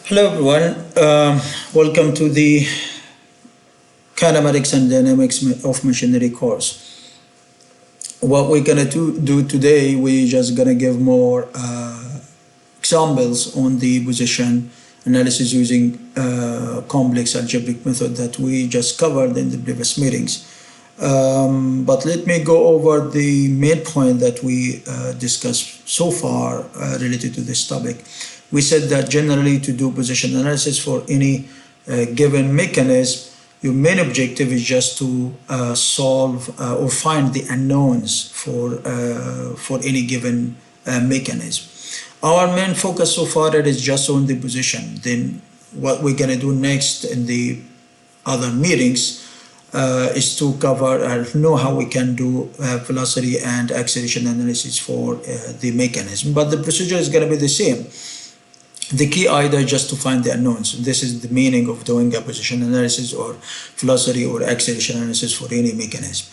Hello everyone, welcome to the Kinematics and Dynamics of Machinery course. What we're gonna do today, we're just gonna give more examples on the position analysis using complex algebraic method that we just covered in the previous meetings. But let me go over the main point that we discussed so far related to this topic. We said that generally to do position analysis for any given mechanism, your main objective is just to solve or find the unknowns for any given mechanism. Our main focus so far is just on the position. Then what we're gonna do next in the other meetings is to cover and know how we can do velocity and acceleration analysis for the mechanism. But the procedure is going to be the same. The key either just to find the unknowns. This is the meaning of doing a position analysis or velocity or acceleration analysis for any mechanism.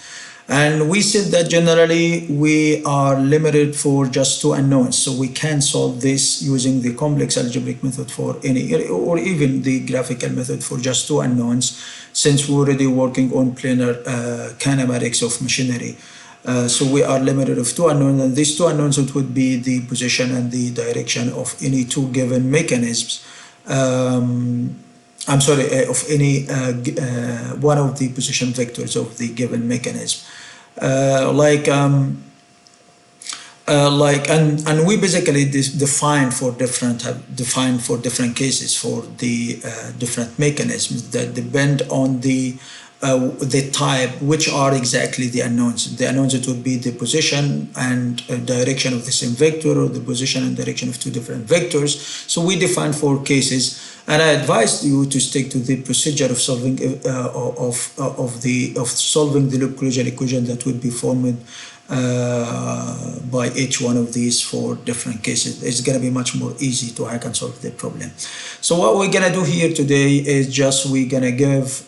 And we said that generally we are limited for just two unknowns. So we can solve this using the complex algebraic method for any, or even the graphical method for just two unknowns, since we're already working on planar kinematics of machinery. So we are limited of two unknowns, and these two unknowns it would be the position and the direction of any two given mechanisms. Of any one of the position vectors of the given mechanism. And we basically define for different cases for the different mechanisms that depend on the type, which are exactly the unknowns. The unknowns, it would be the position and direction of the same vector, or the position and direction of two different vectors. So we define four cases, and I advise you to stick to the procedure of solving solving the loop closure equation that would be formed by each one of these four different cases. It's going to be much more easy to hack and solve the problem. So what we're going to do here today is just we're going to give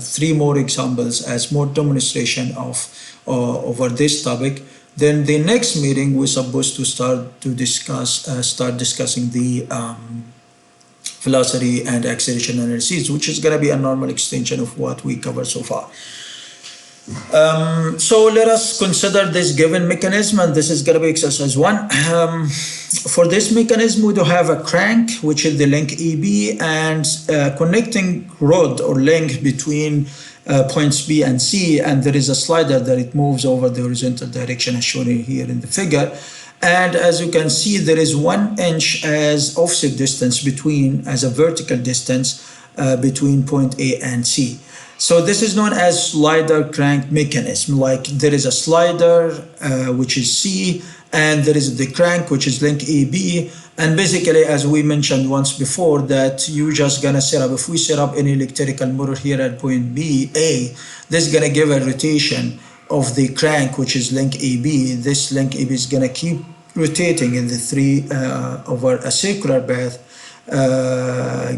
three more examples as more demonstration of over this topic. Then the next meeting we're supposed to start discussing the velocity and acceleration analysis, which is going to be a normal extension of what we covered so far. So let us consider this given mechanism, and this is going to be exercise 1. For this mechanism, we do have a crank, which is the length AB, and connecting rod or link between points B and C, and there is a slider that it moves over the horizontal direction as shown here in the figure. And as you can see, there is 1 inch as offset distance as a vertical distance between point A and C. So this is known as slider crank mechanism. Like there is a slider, which is C, and there is the crank, which is length AB. And basically, as we mentioned once before, that you just gonna set up, if we set up an electrical motor here at point B, A, this is gonna give a rotation of the crank, which is length AB. This length AB is gonna keep rotating in the over a circular path,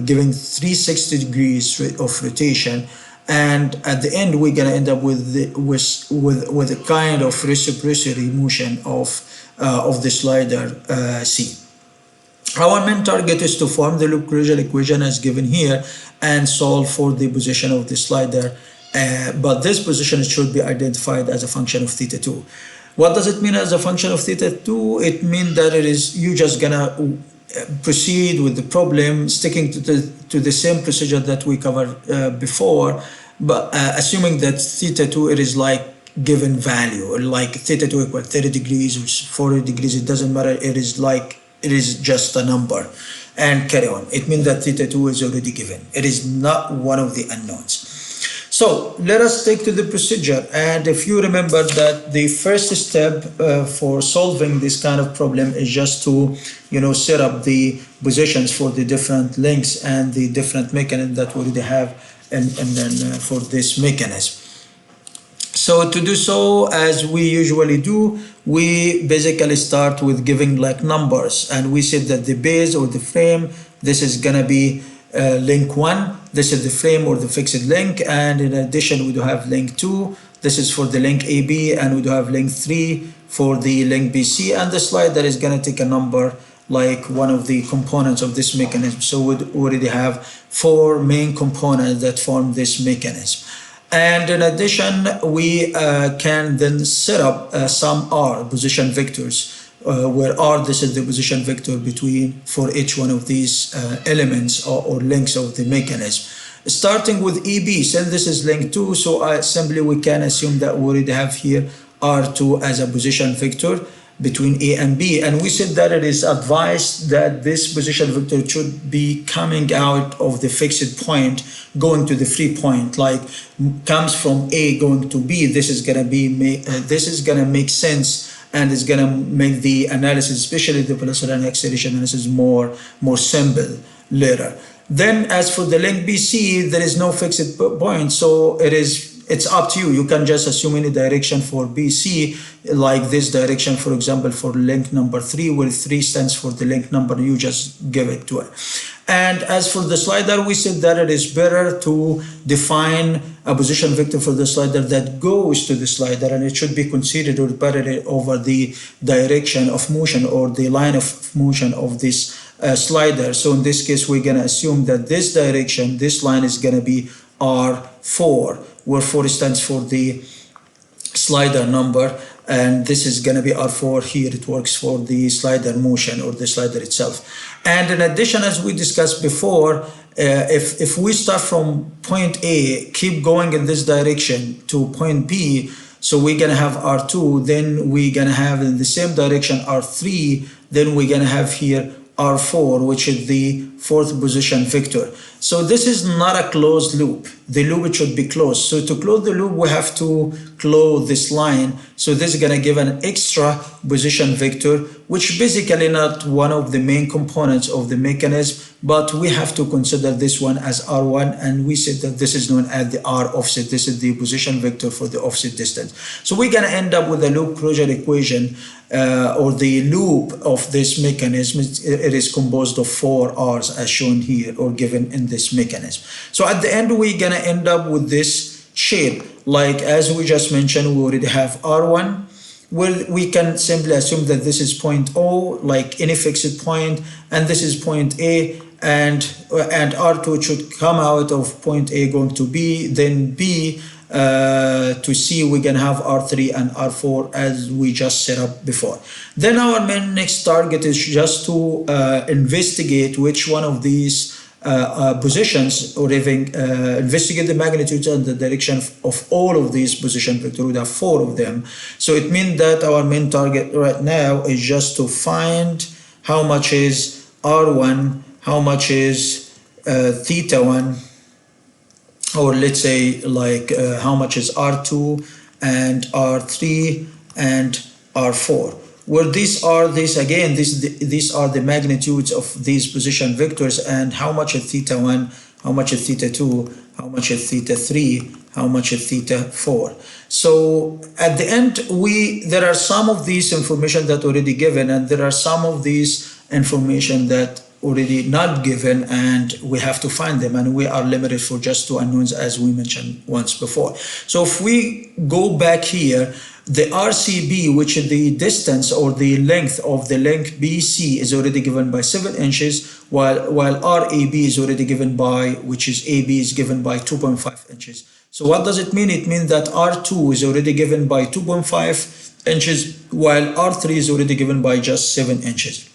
giving 360 degrees of rotation. And at the end, we're gonna end up with a kind of reciprocity motion of the slider C. Our main target is to form the loop closure equation as given here and solve for the position of the slider. But this position should be identified as a function of θ2. What does it mean as a function of θ2? It means that you just gonna proceed with the problem sticking to the same procedure that we covered before, but assuming that θ2 it is like given value, or like θ2 equal 30 degrees or 40 degrees, it doesn't matter, it is just a number, and carry on. It means that θ2 is already given. It is not one of the unknowns. So let us stick to the procedure, and if you remember that the first step for solving this kind of problem is just to set up the positions for the different links and the different mechanisms that we already have and then for this mechanism. So to do so, as we usually do, we basically start with giving like numbers, and we said that the base or the frame, this is gonna be link 1, this is the frame or the fixed link, and in addition we do have link 2, this is for the link AB, and we do have link 3 for the link BC, and the slider is going to take a number like one of the components of this mechanism. So we already have 4 main components that form this mechanism. And in addition, we can then set up some R position vectors, where R, this is the position vector between for each one of these elements or links of the mechanism. Starting with EB, since this is link 2, so simply we can assume that we already have here R2 as a position vector between A and B, and we said that it is advised that this position vector should be coming out of the fixed point going to the free point, like comes from A going to B. This is gonna make sense, and it's gonna make the analysis, especially the velocity and acceleration analysis, more simple later. Then as for the link BC, there is no fixed point, so it's up to you. You can just assume any direction for BC, like this direction, for example, for link number 3, where 3 stands for the link number, you just give it to it. And as for the slider, we said that it is better to define a position vector for the slider that goes to the slider, and it should be considered or parallel over the direction of motion or the line of motion of this slider. So in this case, we're gonna assume that this direction, this line is gonna be R4, where 4 stands for the slider number, and this is going to be R4 here. It works for the slider motion or the slider itself. And in addition, as we discussed before, if we start from point A, keep going in this direction to point B, so we're going to have R2, then we're going to have in the same direction R3, then we're going to have here R4, which is the 4th position vector. So this is not a closed loop. The loop should be closed. So to close the loop, we have to close this line. So this is going to give an extra position vector, which basically not one of the main components of the mechanism, but we have to consider this one as R1, and we said that this is known as the R offset. This is the position vector for the offset distance. So we're going to end up with a loop closure equation, or the loop of this mechanism. It is composed of 4 R's as shown here or given in this mechanism. So at the end, we're going to end up with this shape. Like as we just mentioned, we already have R1. Well, we can simply assume that this is point O, like any fixed point, and this is point A, and R2 should come out of point A going to B, then B to C. We can have R3 and R4 as we just set up before. Then our main next target is just to investigate which one of these positions, or even investigate the magnitude and the direction of all of these position vectors. We have 4 of them. So it means that our main target right now is just to find how much is R1, how much is theta 1, or let's say like how much is R2 and R3 and R4. Where these are the magnitudes of these position vectors, and how much is theta 1, how much is theta 2, how much is theta 3, how much is theta 4. So at the end, there are some of these information that already given, and there are some of these information that already not given, and we have to find them, and we are limited for just 2 unknowns as we mentioned once before. So if we go back here, the RCB, which is the distance or the length of the link BC, is already given by 7 inches, while RAB is already given by, which is AB, is given by 2.5 inches. So what does it mean? It means that R2 is already given by 2.5 inches, while R3 is already given by just 7 inches.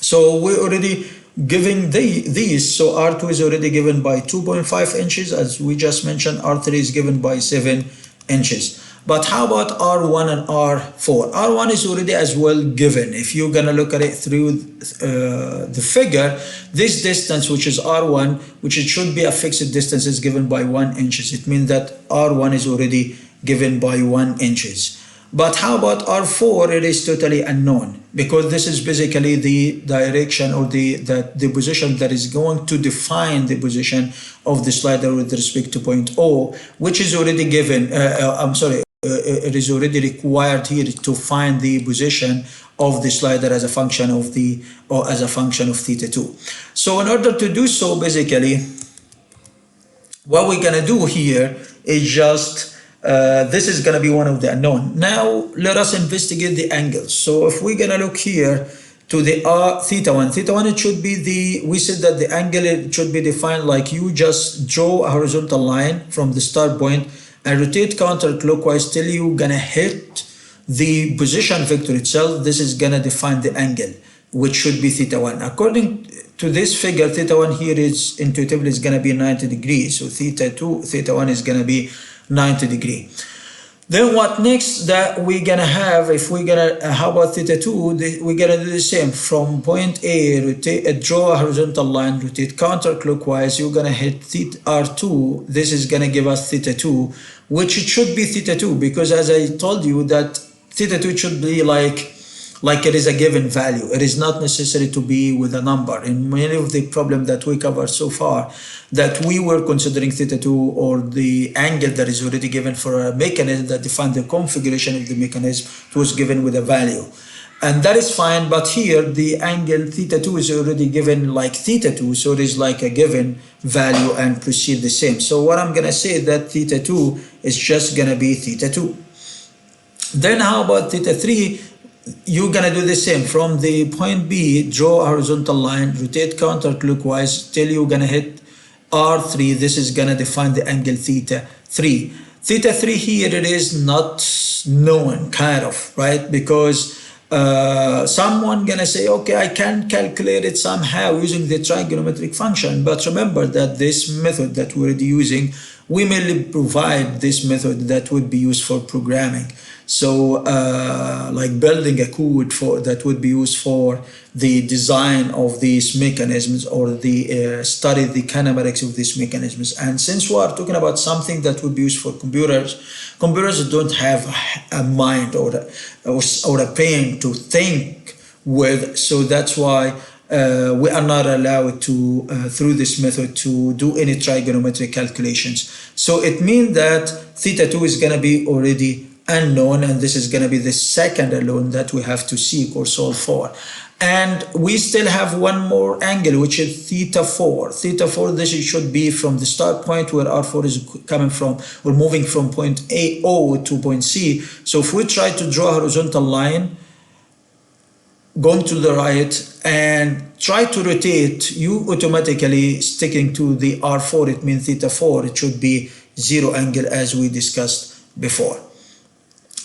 So we're already giving these. So R2 is already given by 2.5 inches, as we just mentioned. R3 is given by 7 inches. But how about R1 and R4? R1 is already as well given. If you're going to look at it through the figure, this distance, which is R1, which it should be a fixed distance, is given by 1 inches. It means that R1 is already given by 1 inches. But how about R4? It is totally unknown, because this is basically the direction or the position that is going to define the position of the slider with respect to point O, which is already given. It is already required here to find the position of the slider as a function of theta 2. So in order to do so, basically, what we're gonna do here is just this is gonna be one of the unknown. Now let us investigate the angles. So if we're gonna look here, to the theta 1. Theta 1, it should be we said that the angle, it should be defined like you just draw a horizontal line from the start point and rotate counterclockwise till you gonna hit the position vector itself. This is gonna define the angle, which should be theta 1. According to this figure, theta 1 here is intuitively is gonna be 90 degrees. So theta 1 is gonna be 90 degrees. Then what next that we're gonna have, if we're gonna, how about theta 2, we're gonna do the same. From point A, rotate, draw a horizontal line, rotate counterclockwise, you're gonna hit theta R2, this is gonna give us theta 2, which it should be theta 2, because as I told you that theta 2 should be like it is a given value. It is not necessary to be with a number. In many of the problems that we covered so far, that we were considering theta 2 or the angle that is already given for a mechanism that defines the configuration of the mechanism, it was given with a value. And that is fine, but here the angle theta 2 is already given like theta 2, so it is like a given value and proceed the same. So what I'm gonna say that theta 2 is just gonna be theta 2. Then how about theta 3? You're gonna do the same. From the point B, draw a horizontal line, rotate counterclockwise till you're gonna hit R3. This is gonna define the angle theta 3. Theta 3 here, it is not known, kind of, right? Because someone gonna say, okay, I can calculate it somehow using the trigonometric function. But remember that this method that we're already using, we mainly provide this method that would be used for programming. So like building a code for that would be used for the design of these mechanisms or the study the kinematics of these mechanisms. And since we are talking about something that would be used for computers don't have a mind or a brain to think with. So that's why we are not allowed to, through this method, to do any trigonometric calculations. So it means that theta 2 is going to be already unknown, and this is going to be the second unknown that we have to seek or solve for. And we still have one more angle, which is theta 4. Theta 4, this should be from the start point where R4 is coming from. We're moving from point O to point C. So if we try to draw a horizontal line, going to the right and try to rotate, you automatically sticking to the R4, it means theta 4, it should be 0 angle as we discussed before.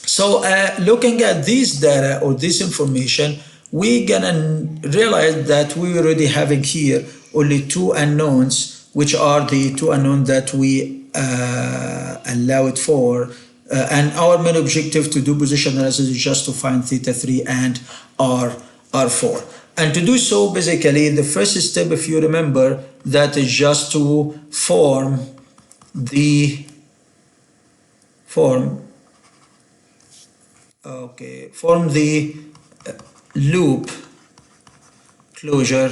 So looking at this data or this information, we're gonna realize that we already having here only two unknowns, which are the two unknowns that we allow it for. And our main objective to do position analysis is just to find theta 3 and R4. And to do so, basically, the first step, if you remember, that is just to form the loop closure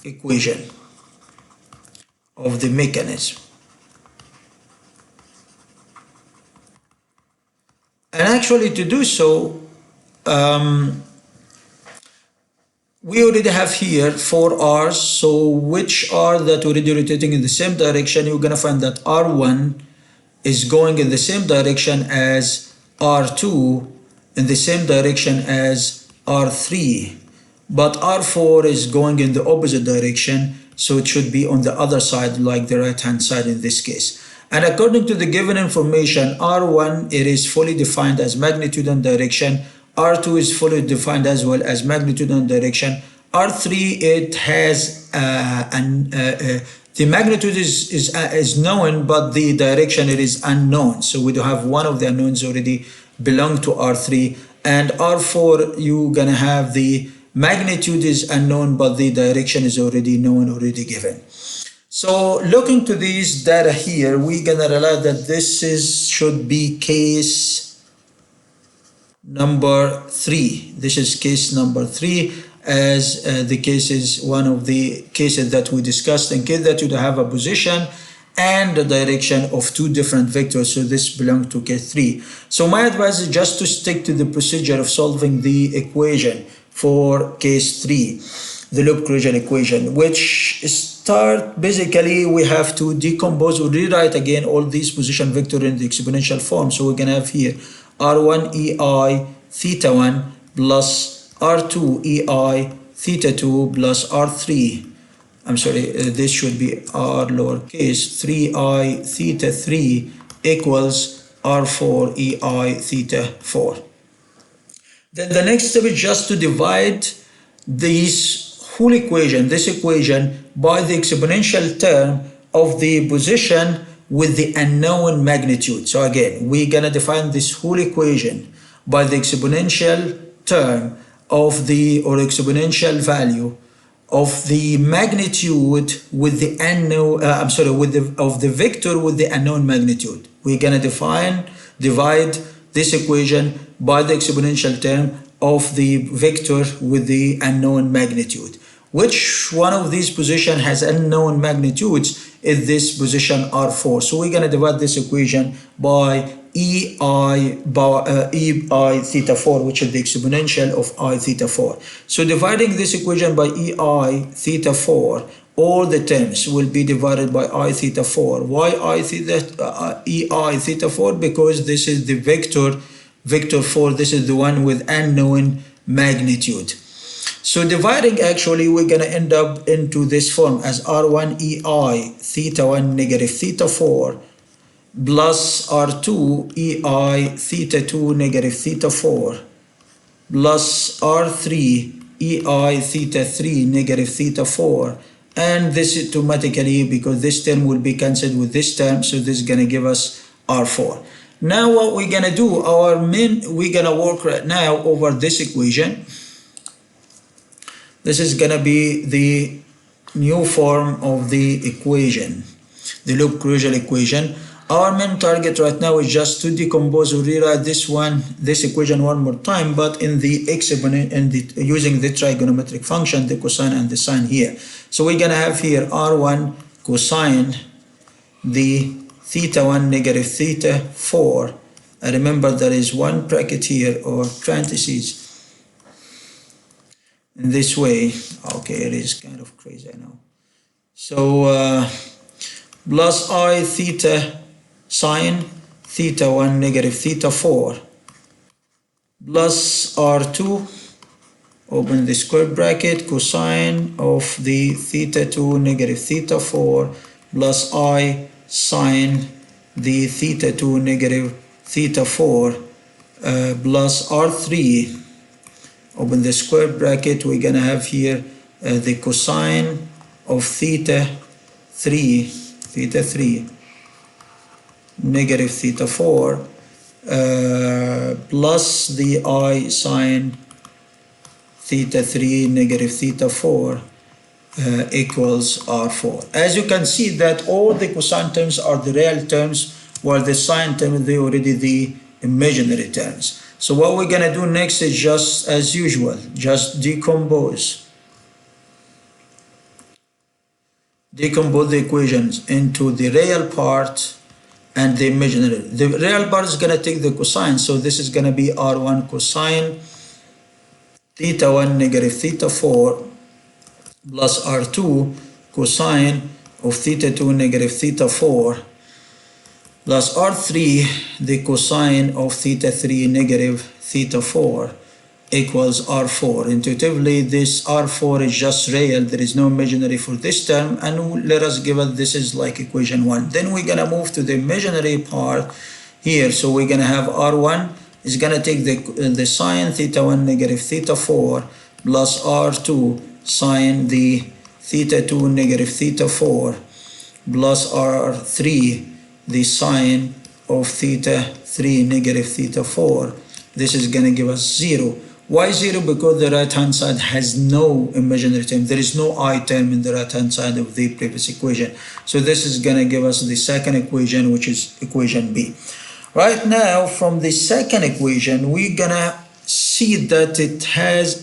equation of the mechanism. And actually to do so, we already have here 4 R's, so which are that already rotating in the same direction. You're gonna find that R1 is going in the same direction as R2, in the same direction as R3, but R4 is going in the opposite direction, so it should be on the other side, like the right hand side in this case. And according to the given information, R1, it is fully defined as magnitude and direction. R2 is fully defined as well as magnitude and direction. R3, it has the magnitude is known, but the direction it is unknown. So we do have one of the unknowns already belong to R3. And R4, you're gonna have the magnitude is unknown, but the direction is already known, already given. So looking to these data here, we're gonna realize that this should be case number 3. This is case number 3, as the case is one of the cases that we discussed in case that you have a position and the direction of two different vectors. So this belongs to case 3. So my advice is just to stick to the procedure of solving the equation for case 3, the loop closure equation, which start basically we have to decompose or rewrite again all these position vector in the exponential form. So we're gonna have here R1 EI theta 1 plus R2 EI theta 2 plus R3, I'm sorry, this should be R lowercase 3I theta 3 equals R4 EI theta 4. Then the next step is just to divide this whole equation, this equation, by the exponential term of the position with the unknown magnitude. So again, we're gonna define this whole equation by the exponential term of the, or exponential value of the magnitude with the unknown, of the vector with the unknown magnitude. We're gonna divide this equation by the exponential term of the vector with the unknown magnitude. Which one of these positions has unknown magnitudes is this position R4. So we're gonna divide this equation by EI theta 4, which is the exponential of I theta 4. So dividing this equation by EI theta 4, all the terms will be divided by I theta 4. Why EI theta 4? Because this is the vector 4, this is the one with unknown magnitude. So dividing, actually we're gonna end up into this form as R1 EI theta 1 negative theta 4 plus R2 EI theta 2 negative theta 4 plus R3 EI theta 3 negative theta 4, and this is automatically, because this term will be cancelled with this term, so this is going to give us R4. Now what we're going to do, we're going to work right now over this equation. This is going to be the new form of the equation, the loop closure equation. Our main target right now is just to decompose or rewrite this equation one more time, but in the exponent, using the trigonometric function, the cosine and the sine here. So we're gonna have here R1 cosine the theta 1 negative theta 4. Remember there is one bracket here, or parentheses, in this way. Okay, it is kind of crazy, I know. So plus I theta sine theta 1 negative theta 4 plus R2, open the square bracket, cosine of the theta 2 negative theta 4 plus I sine the theta 2 negative theta 4 plus R3, open the square bracket, we're gonna have here the cosine of theta 3 negative theta 4 plus the I sine theta 3 negative theta 4 equals R4. As you can see that all the cosine terms are the real terms, while the sine term they already the imaginary terms. So what we're gonna do next is just as usual, just decompose the equations into the real part and the imaginary. The real part is going to take the cosine, so this is going to be R1 cosine theta 1 negative theta 4 plus R2 cosine of theta 2 negative theta 4 plus R3 the cosine of theta 3 negative theta 4 equals R4. Intuitively, this R4 is just real, there is no imaginary for this term, and let us give it, this is like equation 1. Then we're gonna move to the imaginary part here. So we're gonna have R1 is gonna take the sine theta 1 negative theta 4 plus R2 sine the theta 2 negative theta 4 plus R3 the sine of theta 3 negative theta 4. This is gonna give us 0. Why 0? Because the right hand side has no imaginary term. There is no I term in the right hand side of the previous equation. So this is going to give us the second equation, which is equation B. Right now, from the second equation, we're going to see that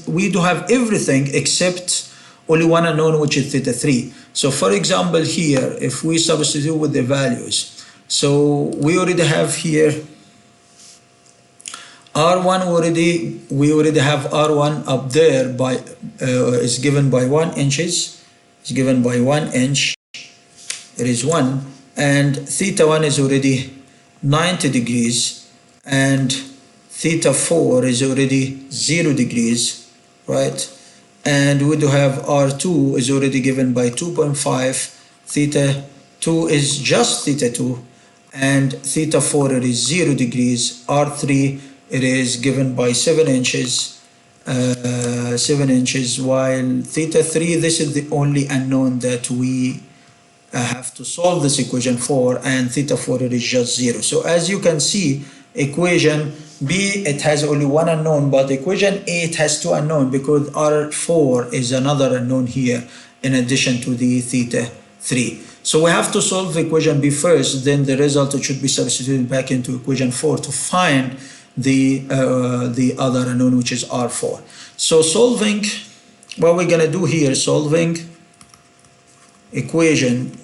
we do have everything except only one unknown, which is theta 3. So for example, here, if we substitute with the values, so we already have here R1 we already have R1 up there by is given by 1 inches. It's given by 1 inch. It is 1, and theta 1 is already 90 degrees, and theta 4 is already 0 degrees. right? And we do have R2 is already given by 2.5, theta 2 is just theta 2, and theta 4 it is 0 degrees, R3 it is given by 7 inches, 7 inches, while theta 3, this is the only unknown that we have to solve this equation for, and theta 4 it is just 0. So as you can see, equation B, it has only one unknown, but equation A, it has two unknown because R4 is another unknown here in addition to the theta 3. So we have to solve equation B first, then the result should be substituted back into equation 4 to find the other unknown, which is R4. So solving, what we're gonna do here, solving equation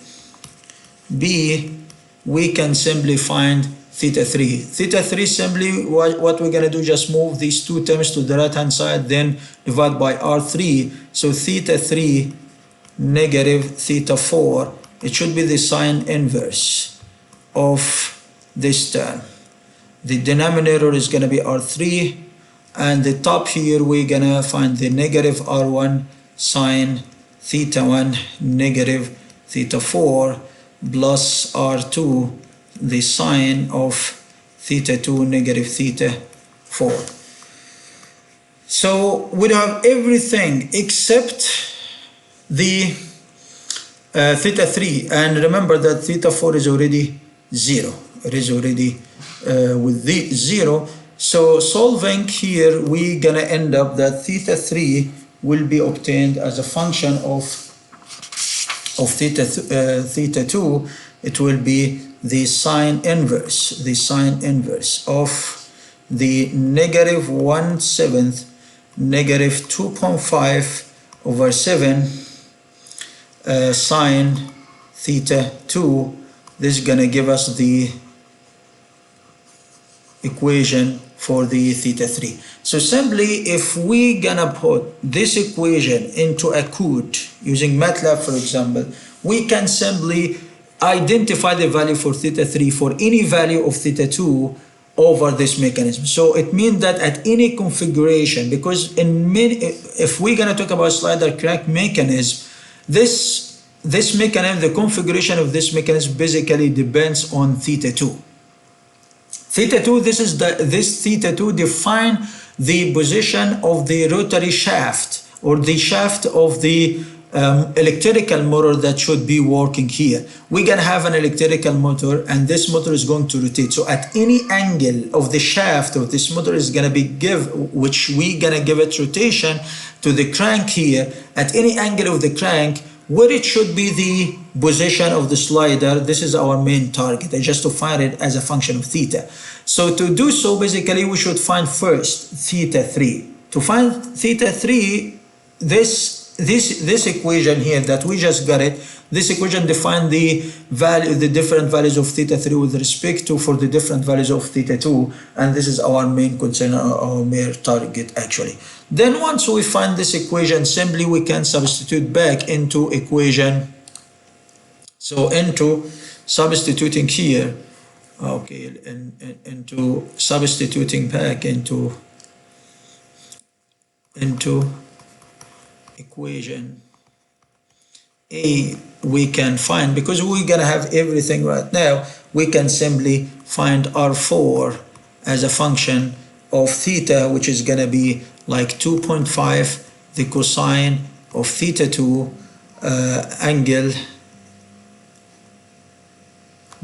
B, we can simply find theta 3. Theta 3 simply, what we're going to do, just move these two terms to the right hand side, then divide by R3. So theta 3 negative theta 4, it should be the sine inverse of this term. The denominator is going to be R3, and the top here we're going to find the negative R1 sine theta 1 negative theta 4 plus R2 the sine of theta 2 negative theta 4. So we have everything except the theta 3, and remember that theta 4 is already 0. It is already with the 0. So solving here, we're gonna end up that theta 3 will be obtained as a function of theta 2. It will be the sine inverse of the negative 1/7 negative 2.5 over 7 sine theta 2. This is gonna give us the equation for the theta 3. So simply, if we gonna put this equation into a code using MATLAB, for example, we can simply identify the value for theta 3 for any value of theta 2 over this mechanism. So it means that at any configuration, because if we're going to talk about slider crank mechanism, this mechanism, the configuration of this mechanism basically depends on theta 2. Theta 2, this theta 2 define the position of the rotary shaft, or the shaft of the electrical motor that should be working here. We're gonna have an electrical motor, and this motor is going to rotate. So at any angle of the shaft of this motor is gonna be which we gonna give it rotation to the crank here. At any angle of the crank, where it should be the position of the slider, this is our main target, and just to find it as a function of theta. So to do so, basically we should find first theta 3. To find theta 3, this equation here that we just got it, this equation defines the different values of theta 3 with respect to for the different values of theta 2, and this is our main concern, our main target actually. Then once we find this equation, simply we can substitute back into equation. So into substituting here, okay, into substituting back into equation A, we can find, because we're gonna have everything right now, we can simply find R4 as a function of theta, which is gonna be like 2.5 the cosine of theta 2 angle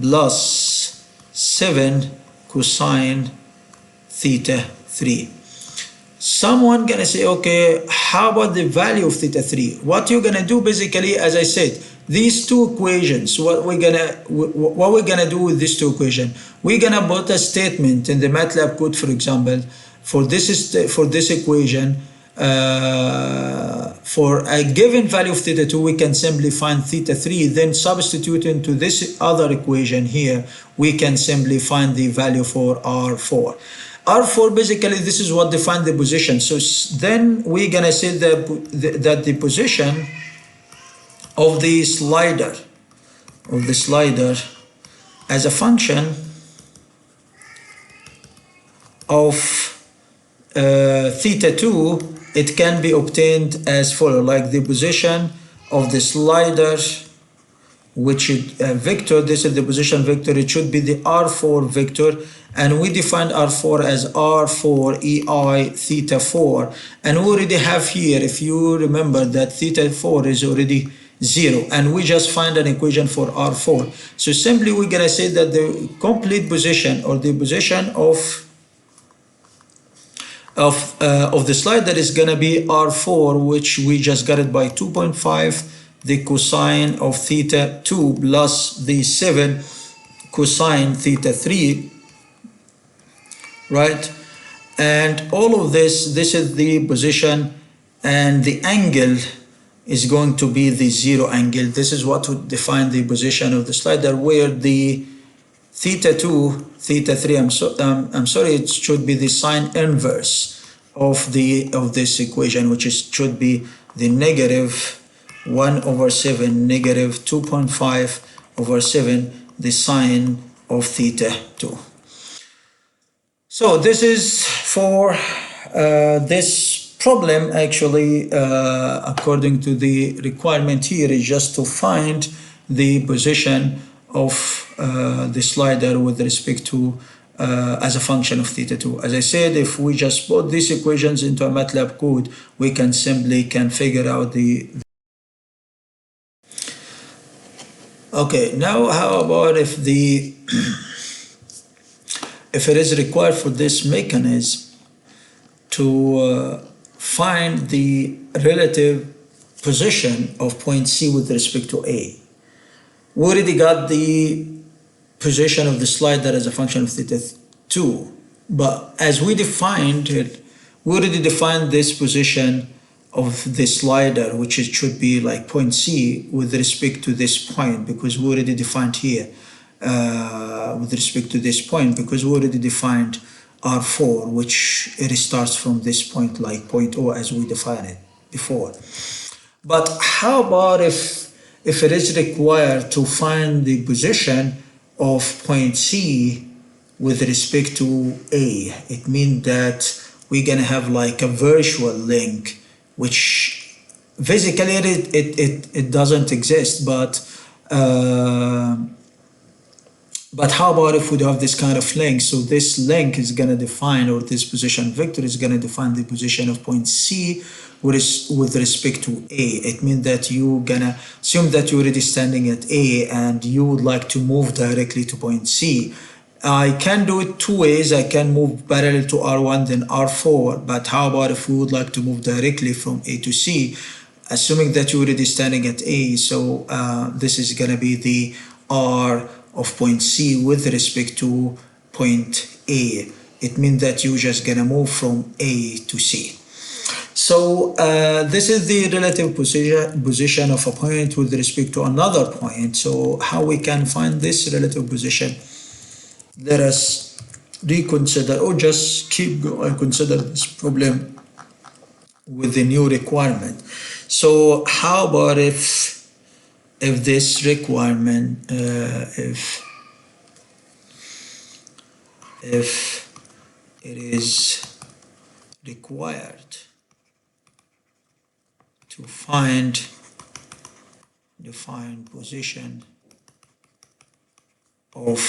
plus 7 cosine theta 3. Someone gonna say, okay, how about the value of theta 3? What you're gonna do basically, as I said, these two equations, what we're gonna do with these two equations, we're gonna put a statement in the MATLAB code, for example, for this equation, for a given value of theta 2, we can simply find theta 3, then substitute into this other equation here, we can simply find the value for R4. R4, basically, this is what defines the position. So then we're gonna say that the position of the slider, as a function of theta 2 it can be obtained as follows, like the position of the slider, which is vector. This is the position vector. It should be the R4 vector, and we defined R4 as R4 EI theta 4, and we already have here, if you remember, that theta 4 is already 0, and we just find an equation for R4. So simply we're gonna say that the complete position, or the position of the slider, is gonna be R4, which we just got it by 2.5 the cosine of theta 2 plus the 7 cosine theta 3, right? And all of this is the position, and the angle is going to be the 0 angle. This is what would define the position of the slider, where the theta 2, theta 3, I'm sorry, it should be the sine inverse of this equation, which should be the negative 1/7 negative 2.5 over 7 the sine of theta 2. So this is for this problem. Actually, according to the requirement here, is just to find the position of the slider with respect to as a function of theta 2. As I said, if we just put these equations into a MATLAB code, we can simply figure out the. Okay, now how about if if it is required for this mechanism to find the relative position of point C with respect to A? We already got the position of the slider as a function of theta 2, but as we defined it, we already defined this position of the slider, which it should be like point C with respect to this point, because we already defined here with respect to this point, because we already defined R4, which it starts from this point, like point O, as we defined it before. But how about if it is required to find the position of point C with respect to A? It means that we're gonna have like a virtual link, which physically it doesn't exist, but how about if we have this kind of link? So this link is going to define, or this position vector is going to define the position of point C with respect to A. It means that you're going to assume that you're already standing at A and you would like to move directly to point C. I can do it two ways. I can move parallel to R1 then R4, but how about if we would like to move directly from A to C, assuming that you're already standing at A? So this is going to be the R of point C with respect to point A. It means that you're just going to move from A to C. So this is the relative position of a point with respect to another point. So how we can find this relative position? Let us reconsider, or just keep going, consider this problem with the new requirement. So how about if this requirement, if it is required to find position of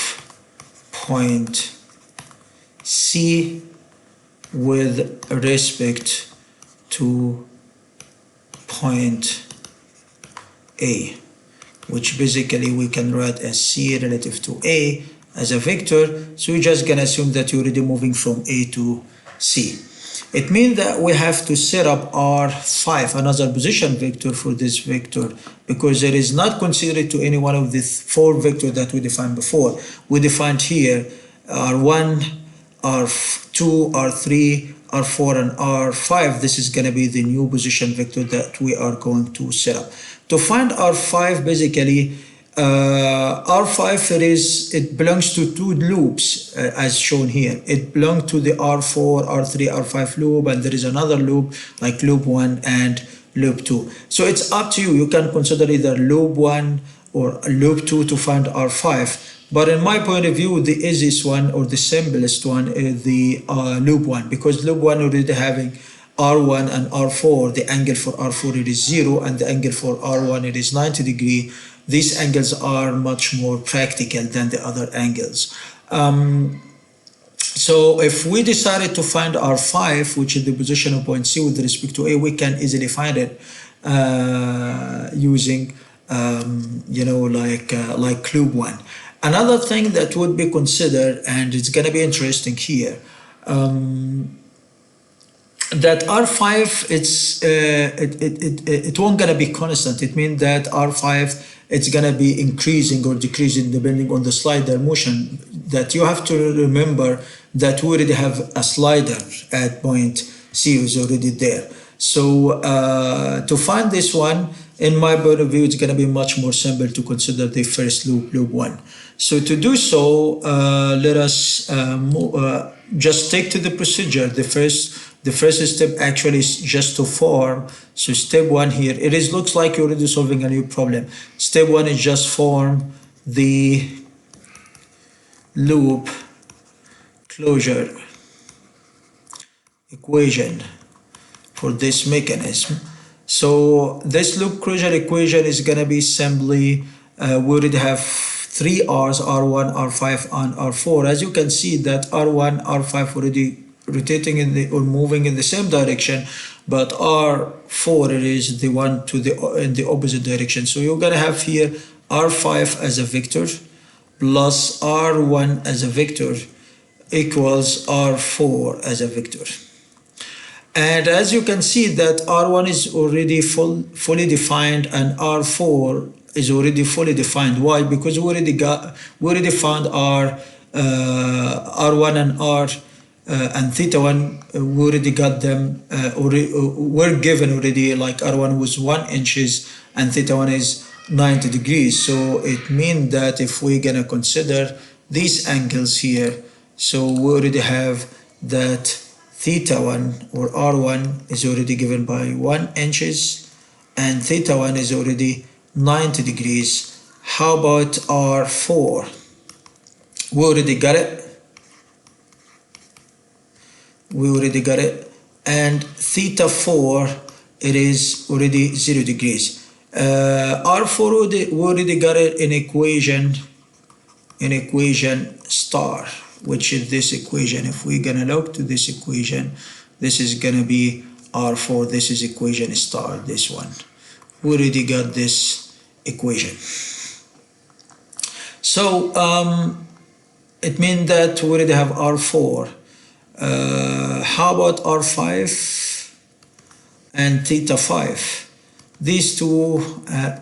point C with respect to point A, which basically we can write as C relative to A as a vector. So we're just gonna assume that you're already moving from A to C. It means that we have to set up R5, another position vector for this vector, because it is not considered to any one of the four vectors that we defined before. We defined here R1, R2, R3, R4, and R5. This is going to be the new position vector that we are going to set up. To find R5, basically, R5 it belongs to two loops as shown here. It belongs to the R4, R3, R5 loop, and there is another loop like loop 1 and loop 2. So it's up to you. You can consider either loop 1 or loop 2 to find R5. But in my point of view, the easiest one or the simplest one is the loop 1, because loop 1 already having R1 and R4, the angle for R4 it is 0 and the angle for R1 it is 90 degree. These angles are much more practical than the other angles. So if we decided to find R5, which is the position of point C with respect to A, we can easily find it using like clue 1. Another thing that would be considered, and it's going to be interesting here, that R5 it won't gonna be constant. It means that R5 it's gonna be increasing or decreasing depending on the slider motion. That you have to remember that we already have a slider at point C is already there. So to find this one, in my point of view, it's gonna be much more simple to consider the first loop, loop 1. So to do so, let us just stick to the procedure. The first step actually is just to form. So step 1 here, looks like you're already solving a new problem. Step 1 is just form the loop closure equation for this mechanism. So this loop closure equation is going to be simply, we already have 3 R's, R1, R5, and R4. As you can see that R1, R5 already rotating or moving in the same direction, but R4 it is the one in the opposite direction. So you're going to have here R5 as a vector plus R1 as a vector equals R4 as a vector. And as you can see that R1 is already fully defined and R4 is already fully defined. Why? Because we already found R1 and R and theta 1, we already got them, were given already, like R1 was 1 inches and theta 1 is 90 degrees. So it means that if we're gonna consider these angles here, so we already have that theta 1 or R1 is already given by 1 inches and theta 1 is already 90 degrees. How about R4? We already got it. And theta 4, it is already 0 degrees. R4, we already got it in equation star, which is this equation. If we're gonna look to this equation, this is gonna be R4, this is equation star, this one. We already got this equation. So it means that we already have R4. How about R5 and theta 5? These two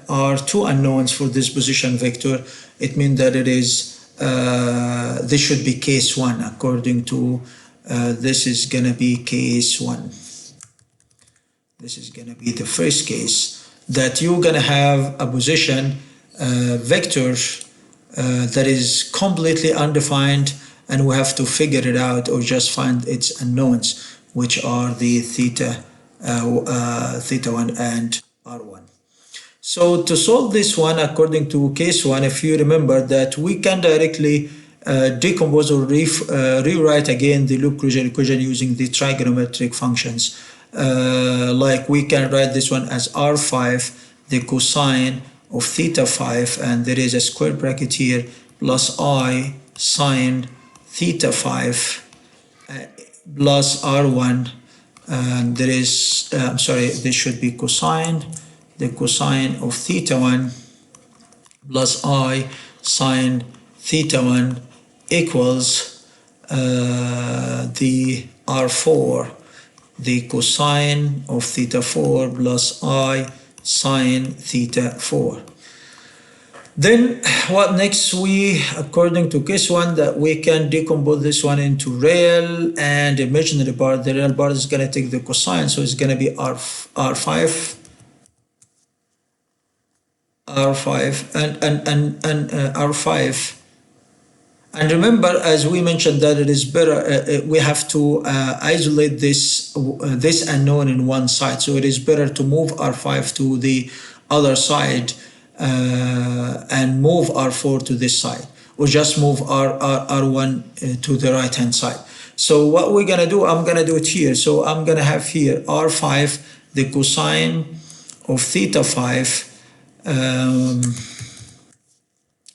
are two unknowns for this position vector. It means that it is this should be case 1 according to this is gonna be case 1. This is gonna be the first case, that you're gonna have a position vector that is completely undefined, and we have to figure it out or just find its unknowns, which are the theta 1 and R1. So to solve this one according to case 1, if you remember that we can directly decompose or rewrite again the loop closure equation using the trigonometric functions. Like we can write this one as R5, the cosine of theta 5, and there is a square bracket here, plus I sine theta 5 plus R1, and there is, I'm sorry, this should be cosine, the cosine of theta 1 plus I sine theta 1 equals the R4, the cosine of theta 4 plus I sine theta 4. Then what next? We, according to case 1, that we can decompose this one into real and imaginary part. The real part is going to take the cosine, so it's going to be R5 and R5. And remember, as we mentioned, that it is better, we have to isolate this unknown in one side. So it is better to move R5 to the other side and move R4 to this side, or just move R1 to the right hand side. So what we're gonna do, I'm gonna do it here. So I'm gonna have here R5, the cosine of theta 5,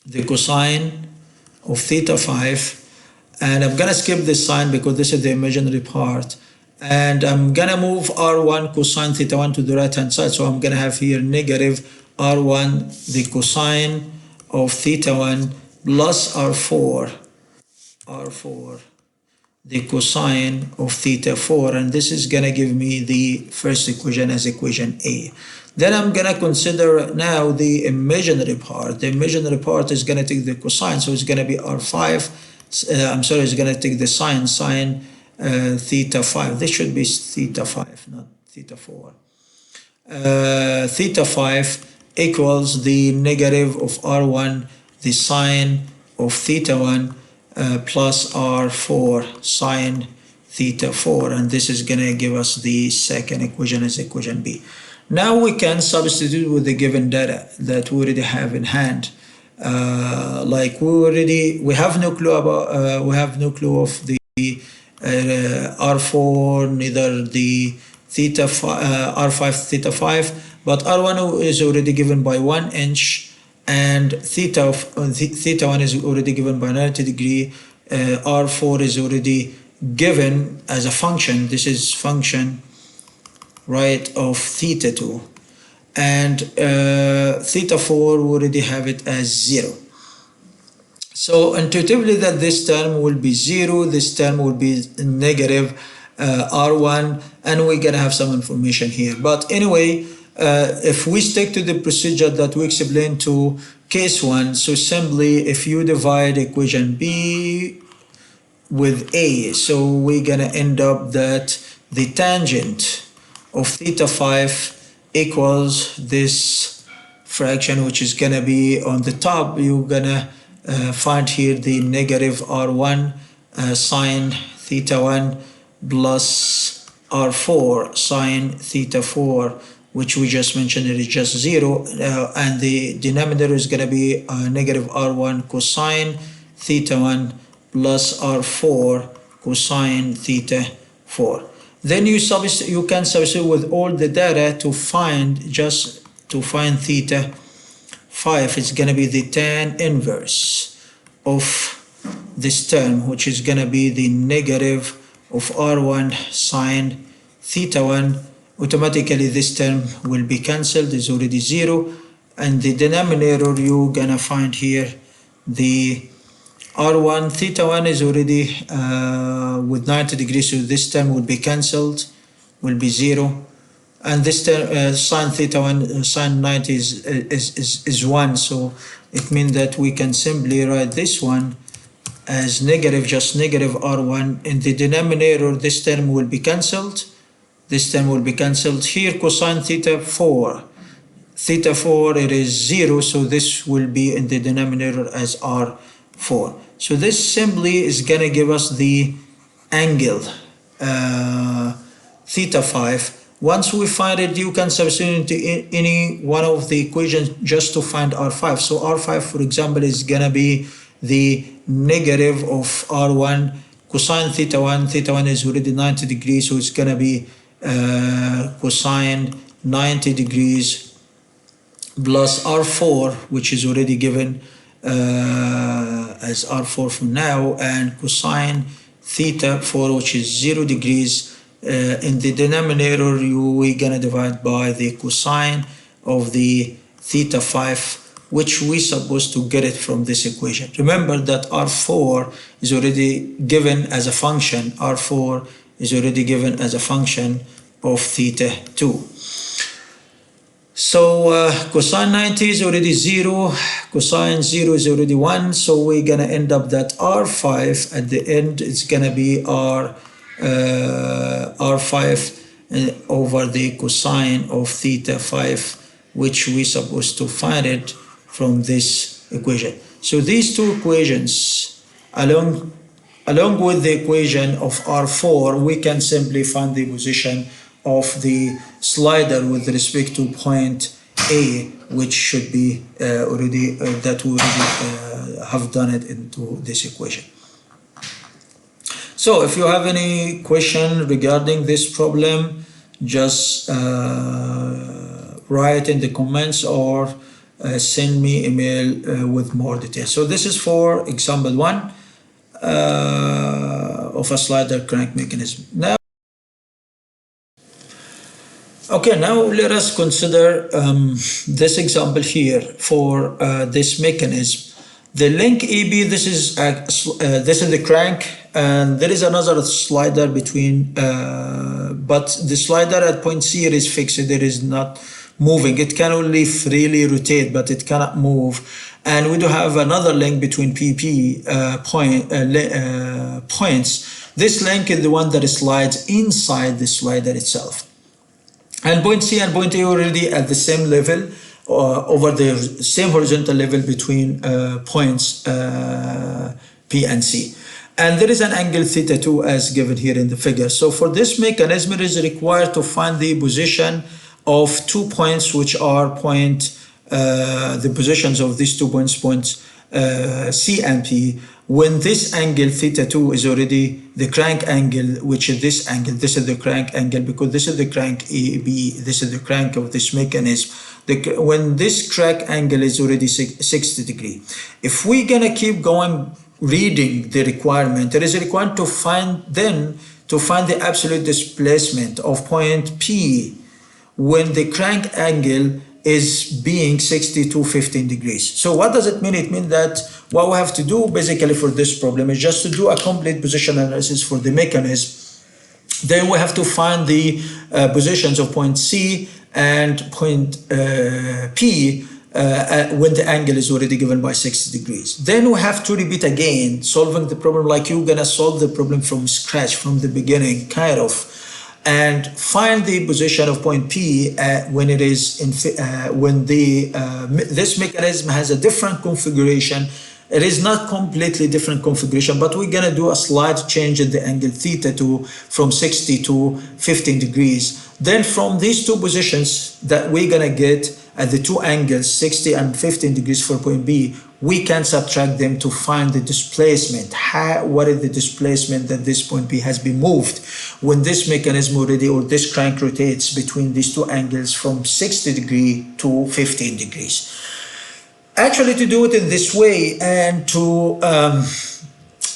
the cosine of theta 5, and I'm gonna skip this sign because this is the imaginary part, and I'm gonna move R1 cosine theta 1 to the right hand side. So I'm gonna have here negative R1 the cosine of theta 1 plus R4 the cosine of theta 4, and this is gonna give me the first equation as equation A. Then I'm gonna consider now the imaginary part. The imaginary part is gonna take the cosine, so it's gonna be R5. It's gonna take the sine theta 5. This should be theta 5, not theta 4. Theta 5 equals the negative of R1, the sine of theta 1, plus R4 sine theta 4, and this is going to give us the second equation as equation B. Now we can substitute with the given data that we already have in hand. Like we have no clue about of the R4, neither the theta R5 theta 5, but R1 is already given by 1 inch, and theta 1 is already given by 90 degree. R4 is already given as a function. This is function, right, of theta 2, and theta 4 we already have it as 0. So intuitively that this term will be 0, this term will be negative R1, and we're gonna have some information here. But anyway, if we stick to the procedure that we explained to case 1, so simply if you divide equation B with A, so we're gonna end up that the tangent of theta 5 equals this fraction, which is gonna be on the top. You're gonna find here the negative R1 sine theta 1 plus R4 sine theta 4, which we just mentioned it is just 0, and the denominator is going to be negative R1 cosine theta 1 plus R4 cosine theta 4. Then you can substitute with all the data to find theta 5. It's going to be the tan inverse of this term, which is going to be the negative of R1 sine theta 1. Automatically this term will be cancelled, is already 0, and the denominator you're gonna find here, the R1 theta 1 is already with 90 degrees, so this term will be cancelled, will be 0, and this term sine theta 1 sine 90 is 1, so it means that we can simply write this one as negative, just negative R1. In the denominator this term will be cancelled, this term will be cancelled. Here cosine theta 4 it is 0, so this will be in the denominator as R4. So this simply is going to give us the angle theta 5. Once we find it, you can substitute into any one of the equations just to find R5. So R5, for example, is going to be the negative of R1 cosine theta 1. Theta 1 is already 90 degrees, so it's going to be cosine 90 degrees plus R4, which is already given as R4 for now, and cosine theta 4, which is 0 degrees. In the denominator, we're gonna divide by the cosine of the theta 5, which we supposed to get it from this equation. Remember that R4 is already given as a function. R4 is already given as a function of theta 2. So cosine 90 is already 0, cosine 0 is already 1, so we're gonna end up that R5 at the end is gonna be R5 over the cosine of theta 5, which we supposed to find it from this equation. So these two equations, along with the equation of R4, we can simply find the position of the slider with respect to point A, which should be already that we already have done it into this equation. So if you have any question regarding this problem, just write in the comments or send me email with more details. So this is for example 1 of a slider crank mechanism. Now let us consider this example here for this mechanism. The link EB, this is the crank, and there is another slider between, but the slider at point C it is fixed, it is not moving. It can only freely rotate, but it cannot move. And we do have another link between PP points. This link is the one that slides inside the slider itself. And point C and point A already at the same level, over the same horizontal level between points P and C. And there is an angle theta 2 as given here in the figure. So for this mechanism, it is required to find the position of 2 points, which are the positions of these 2 points, C and P, when this angle theta 2 is already the crank angle, which is this angle. This is the crank angle because this is the crank AB, this is the crank of this mechanism. When this crank angle is already 60 degrees. If we're gonna keep going reading the requirement, there is a requirement to find the absolute displacement of point P when the crank angle is being 60 to 15 degrees. So what does it mean? It means that what we have to do basically for this problem is just to do a complete position analysis for the mechanism. Then we have to find the positions of point C and point P when the angle is already given by 60 degrees. Then we have to repeat again, solving the problem like you're gonna solve the problem from scratch, from the beginning, kind of, and find the position of point P when it is when this mechanism has a different configuration. It is not completely different configuration, but we're gonna do a slight change in the angle theta 2 from 60 to 15 degrees. Then from these two positions that we're gonna get at the two angles, 60 and 15 degrees for point B, we can subtract them to find the displacement. What is the displacement that this point B has been moved when this mechanism already, or this crank rotates between these two angles from 60 degrees to 15 degrees. Actually, to do it in this way and to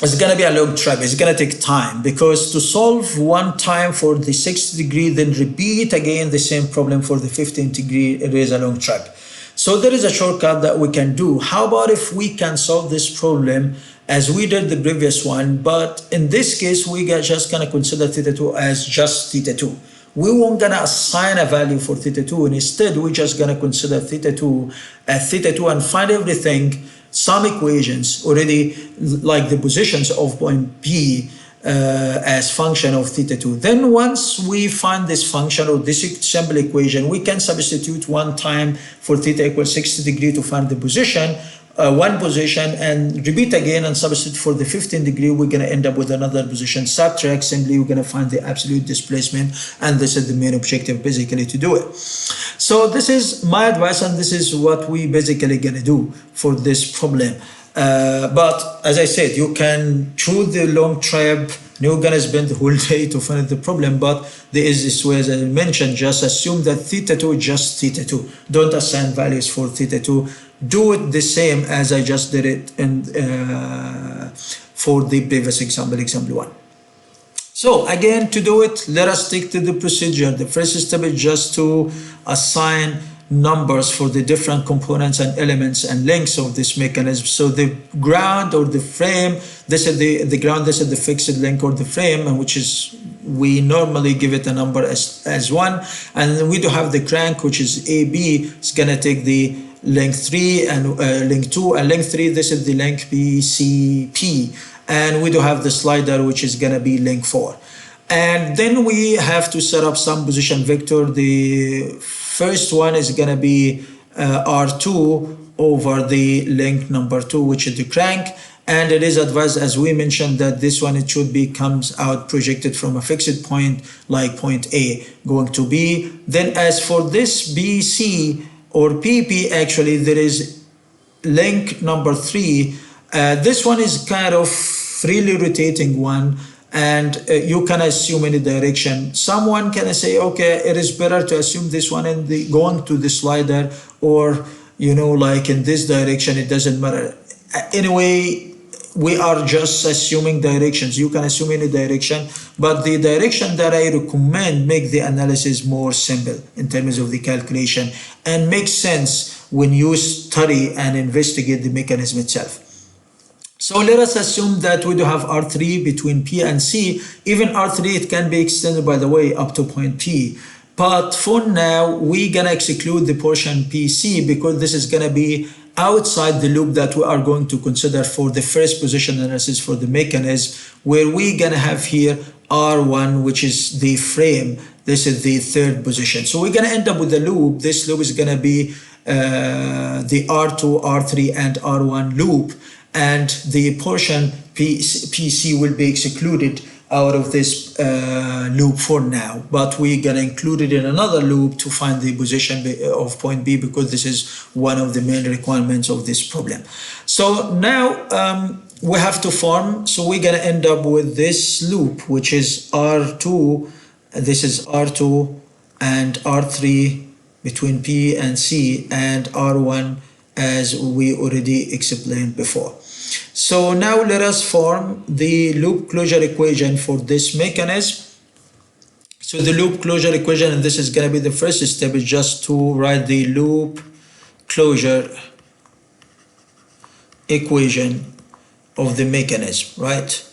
it's gonna be a long trip. It's gonna take time because to solve one time for the 60 degree, then repeat again the same problem for the 15 degree, it is a long trip. So there is a shortcut that we can do. How about if we can solve this problem as we did the previous one, but in this case, we are just gonna consider theta 2 as just theta 2. We won't gonna assign a value for theta 2, and instead we're just gonna consider theta 2 as theta 2 and find everything, some equations already like the positions of point P as function of theta 2. Then once we find this function or this simple equation, we can substitute one time for theta equals 60 degrees to find the position, one position, and repeat again and substitute for the 15 degree, we're going to end up with another position. Subtract, simply we're going to find the absolute displacement, and this is the main objective basically to do it. So this is my advice, and this is what we basically going to do for this problem. But as I said, you can choose the long trip. You're gonna spend the whole day to find the problem, but there is this way, as I mentioned, just assume that theta 2 is just theta 2. Don't assign values for theta 2. Do it the same as I just did it in, for the previous example, example 1. So again, to do it, let us stick to the procedure. The first step is just to assign numbers for the different components and elements and links of this mechanism. So the ground or the frame, this is the ground, this is the fixed link or the frame, which is, we normally give it a number as 1. And then we do have the crank, which is AB. It's gonna take the length 3 and link 2, and link 3, this is the link BCP. And we do have the slider, which is gonna be link 4. And then we have to set up some position vector. The first one is gonna be R2 over the link number 2, which is the crank. And it is advised, as we mentioned, that this one, it should be comes out projected from a fixed point like point A going to B. Then as for this BC or PP, actually there is link number 3. This one is kind of freely rotating one. and you can assume any direction. Someone can say, okay, it is better to assume this one and going to the slider, or like in this direction, it doesn't matter. Anyway, we are just assuming directions. You can assume any direction, but the direction that I recommend make the analysis more simple in terms of the calculation and makes sense when you study and investigate the mechanism itself. So let us assume that we do have R3 between P and C. Even R3, it can be extended, by the way, up to point P. But for now, we're going to exclude the portion PC because this is going to be outside the loop that we are going to consider for the first position analysis for the mechanism, where we're going to have here R1, which is the frame. This is the third position. So we're going to end up with a loop. This loop is going to be the R2, R3, and R1 loop. And the portion PC will be excluded out of this loop for now, but we're going to include it in another loop to find the position of point B, because this is one of the main requirements of this problem. So now we have to form, so we're going to end up with this loop, which is R2, this is R2 and R3 between P and C, and R1 as we already explained before. So now let us form the loop closure equation for this mechanism. So the loop closure equation, and this is going to be the first step, is just to write the loop closure equation of the mechanism, right?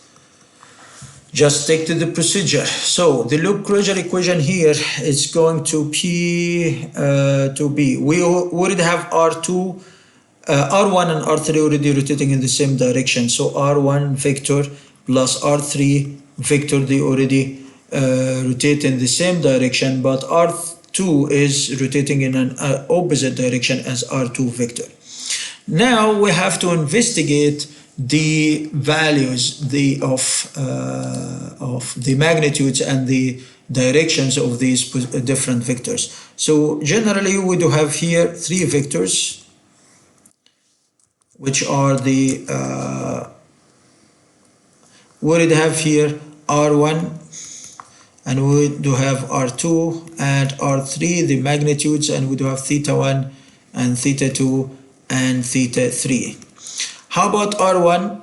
Just stick to the procedure. So the loop closure equation here is going to P to B. We already have R2, R1 and R3 already rotating in the same direction. So R1 vector plus R3 vector, they already rotate in the same direction, but R2 is rotating in an opposite direction as R2 vector. Now we have to investigate the values of the magnitudes and the directions of these different vectors. So generally we do have here three vectors, which are the we already have here R1, and we do have R2 and R3, the magnitudes, and we do have theta 1 and theta 2 and theta 3. How about R1?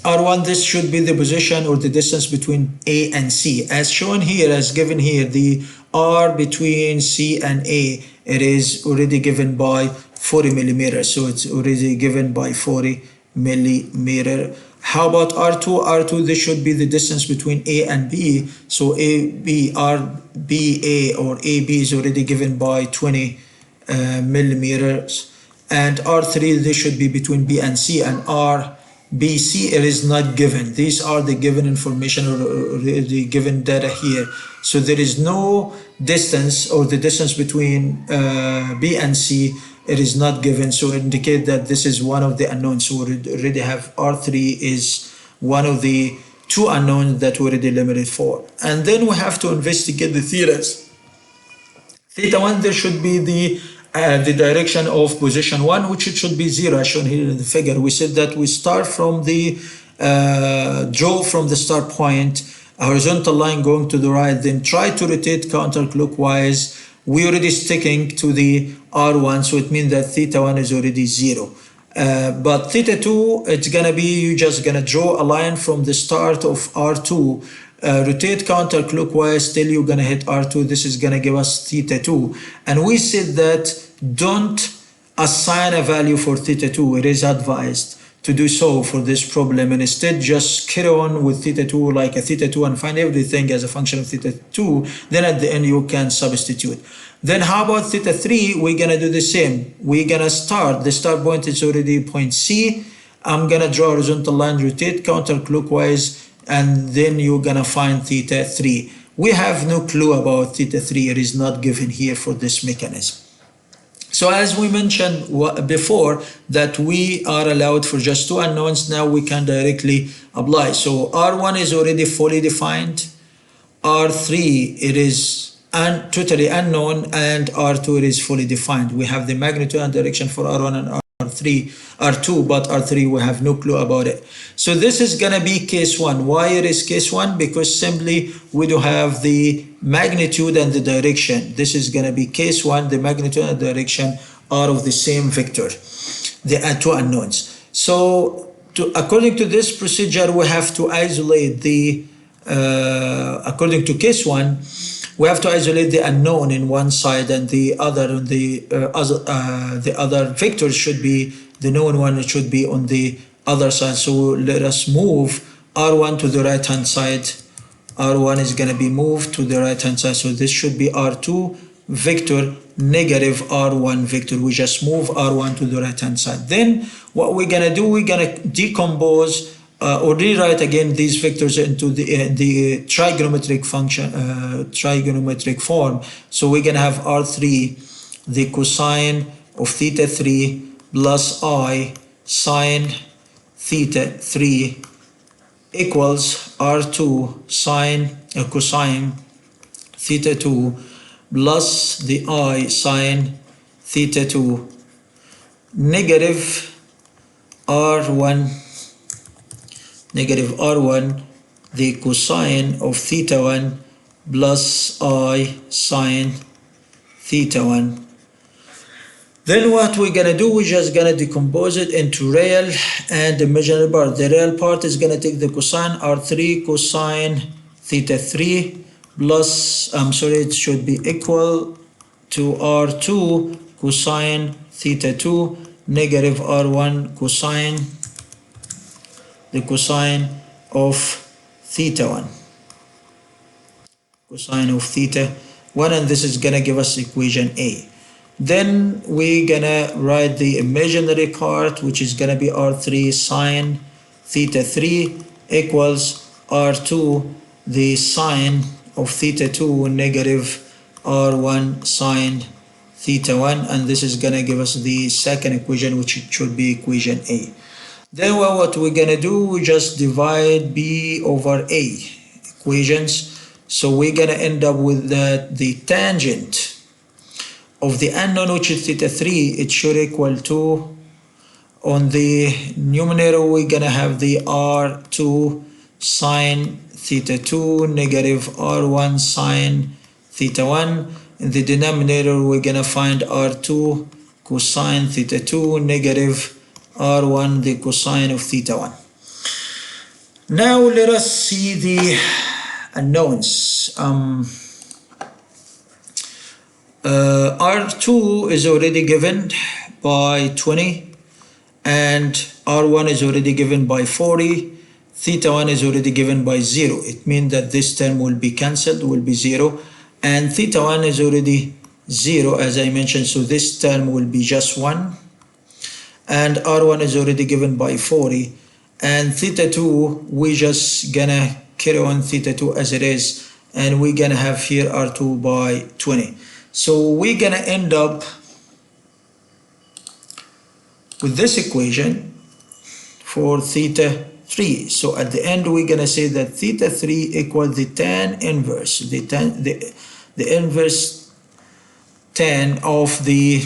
R1, this should be the position or the distance between A and C. As shown here, as given here, the R between C and A, it is already given by 40 millimeters. So it's already given by 40 millimeter. How about R2? R2, this should be the distance between A and B. So AB, RBA or AB is already given by 20 millimeters. And R3, this should be between B and C, and RBC, it is not given. These are the given information or the given data here. So there is no distance, or the distance between B and C, it is not given. So indicate that this is one of the unknowns. So we already have R3 is one of the two unknowns that we already limited for. And then we have to investigate the thetas. Theta 1, there should be the direction of position 1, which it should be 0, as shown here in the figure. We said that we start from the draw from the start point, a horizontal line going to the right, then try to rotate counterclockwise. We already sticking to the R1, so it means that theta 1 is already 0. But theta 2, it's gonna be, you just gonna draw a line from the start of R2, rotate counterclockwise till you're gonna hit R2. This is gonna give us theta 2. And we said that don't assign a value for theta 2. It is advised to do so for this problem, and instead just carry on with theta 2 like a theta 2 and find everything as a function of theta 2. Then at the end you can substitute. Then how about theta 3? We're gonna do the same. We're gonna start, the start point is already point C. I'm gonna draw a horizontal line, rotate counterclockwise, and then you're gonna find theta 3. We have no clue about theta 3. It is not given here for this mechanism. So as we mentioned before, that we are allowed for just two unknowns. Now we can directly apply. So R1 is already fully defined. R3, it is totally unknown, and R2 it is fully defined. We have the magnitude and direction for R1 and R3, R2, but R3 we have no clue about it. So this is gonna be case one. Why it is case one? Because simply we do have the magnitude and the direction. This is gonna be case one. The magnitude and the direction are of the same vector, the two unknowns. So according to this procedure, we have to isolate the, according to case one, we have to isolate the unknown in one side, and the other the other vector should be the known one. It should be on the other side. So let us move R1 to the right hand side. R1 is going to be moved to the right hand side. So this should be R2 vector negative R1 vector. We just move R1 to the right hand side. Then what we're going to do, we're going to decompose or rewrite again these vectors into the trigonometric function, trigonometric form. So we're going to have R3, the cosine of theta 3 plus I sine theta 3 equals R2 sine cosine theta 2 plus the I sine theta 2 negative R1 the cosine of theta 1 plus I sine theta 1. Then what we're gonna do, we're just gonna decompose it into real and imaginary part. The real part is gonna take the cosine R3 cosine theta 3 plus, it should be equal to R2 cosine theta 2 negative R1 cosine, the cosine of theta 1. Cosine of theta 1, and this is gonna give us equation A. Then we're gonna write the imaginary part, which is gonna be R3 sine theta 3 equals R2 the sine of theta 2 negative R1 sine theta 1, and this is gonna give us the second equation, which should be equation A. Then what we're gonna do, we just divide B over A equations. So we're gonna end up with that the tangent of the unknown, which is theta 3, it should equal to, on the numerator we're gonna have the R2 sine theta 2 negative R1 sine theta 1. In the denominator we're gonna find R2 cosine theta 2 negative R1 the cosine of theta 1. Now let us see the unknowns. R2 is already given by 20 and R1 is already given by 40. Theta 1 is already given by 0. It means that this term will be cancelled, will be 0, and theta 1 is already 0 as I mentioned, so this term will be just 1, and R1 is already given by 40, and theta 2 we just gonna carry on theta 2 as it is, and we're gonna have here R2 by 20. So we're gonna end up with this equation for theta 3. So at the end we're gonna say that theta 3 equals the tan inverse, the inverse tan of the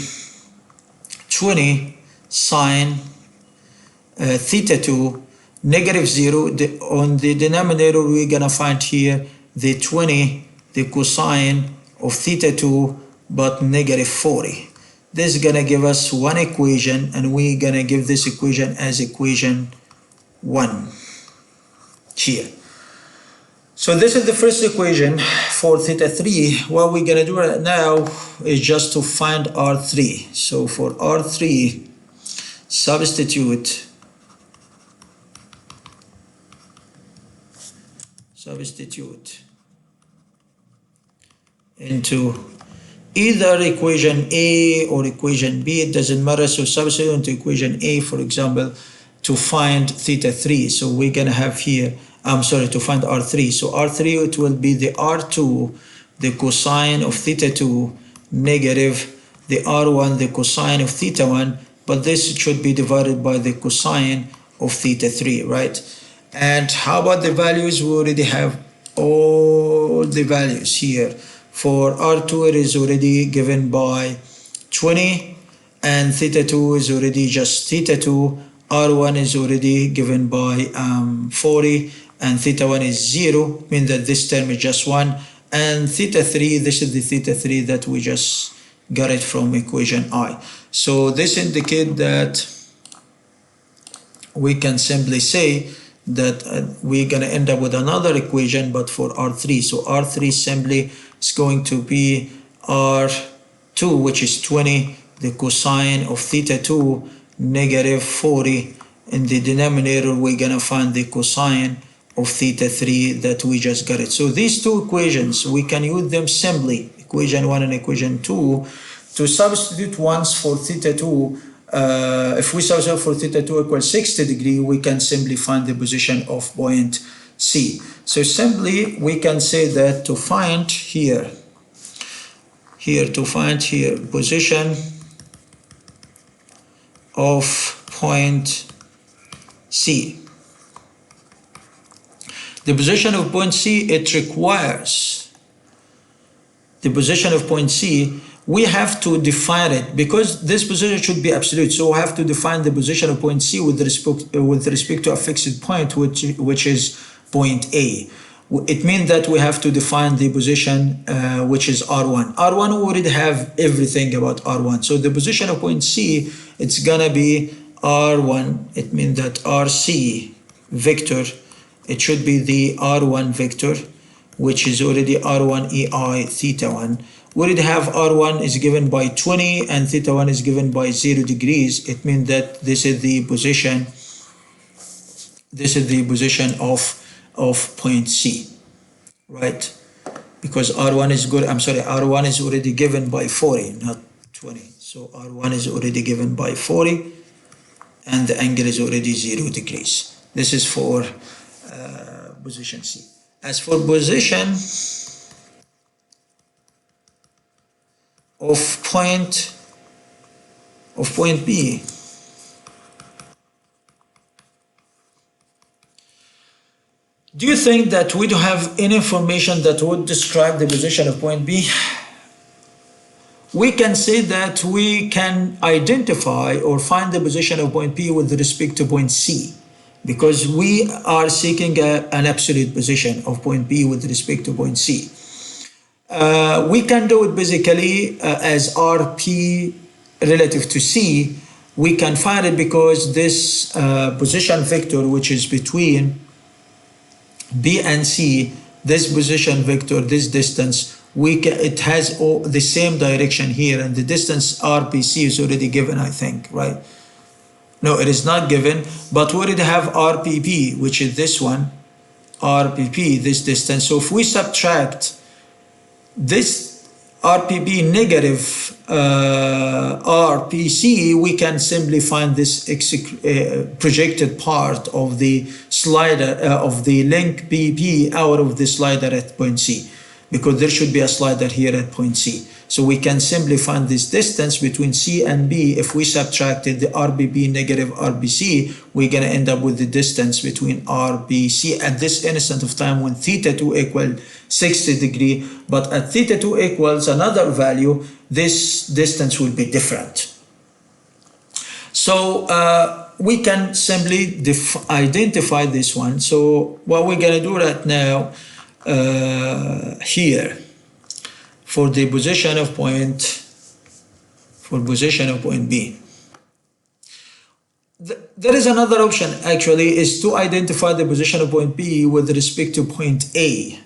20 sine theta 2 negative 0. On the denominator we're gonna find here the 20, the cosine of theta 2 but negative 40. This is gonna give us one equation, and we're gonna give this equation as equation 1 here. So this is the first equation for theta 3. What we're gonna do right now is just to find R3. So for R3, substitute into either equation A or equation B, it doesn't matter. So substitute into equation A, for example, to find theta 3. So we're gonna have here, to find R3. So R3, it will be the R2, the cosine of theta 2, negative the R1, the cosine of theta 1, but this should be divided by the cosine of theta 3, right? And how about the values? We already have all the values here. For R2, it is already given by 20, and theta 2 is already just theta 2. R1 is already given by 40, and theta 1 is 0, meaning that this term is just 1. And theta 3, this is the theta 3 that we just got it from equation I. So this indicates that we can simply say that we're going to end up with another equation, but for R3. So R3 simply is going to be R2, which is 20, the cosine of theta 2, negative 40. In the denominator, we're going to find the cosine of theta 3 that we just got it. So these two equations, we can use them simply, equation 1 and equation 2, to substitute once for theta 2. If we substitute for theta 2 equals 60 degree, we can simply find the position of point C. So simply we can say that to find here position of point C. The position of point C, it requires the position of point C. We have to define it because this position should be absolute. So we have to define the position of point C with respect to a fixed point, which is point A. It means that we have to define the position which is R1. R1, we already have everything about R1. So the position of point C, it's gonna be R1. It means that RC vector, it should be the R1 vector, which is already R1 EI theta 1. We already have R1 is given by 20 and theta 1 is given by 0 degrees. It means that this is the position of point C, right? Because R1 is good, R1 is already given by 40, not 20. So R1 is already given by 40 and the angle is already 0 degrees. This is for position C. As for position of point B, do you think that we don't have any information that would describe the position of point B? We can say that we can identify or find the position of point B with respect to point C, because we are seeking an absolute position of point B with respect to point C. We can do it basically as RP relative to C. We can find it because this position vector, which is between B and C, this position vector, this distance, it has the same direction here, and the distance RPC is already given, I think, right? No, it is not given, but we already have RPP, which is this one, RPP, this distance. So if we subtract this RPP negative RPC, we can simply find this projected part of the slider of the link BP out of the slider at point C, because there should be a slider here at point C. So we can simply find this distance between C and B. If we subtracted the RBB negative RBC, we're going to end up with the distance between RBC at this instant of time when theta 2 equals 60 degree. But at theta 2 equals another value, this distance will be different. So we can simply identify this one. So what we're going to do right now here, for the position of point B. There is another option actually, is to identify the position of point B with respect to point A.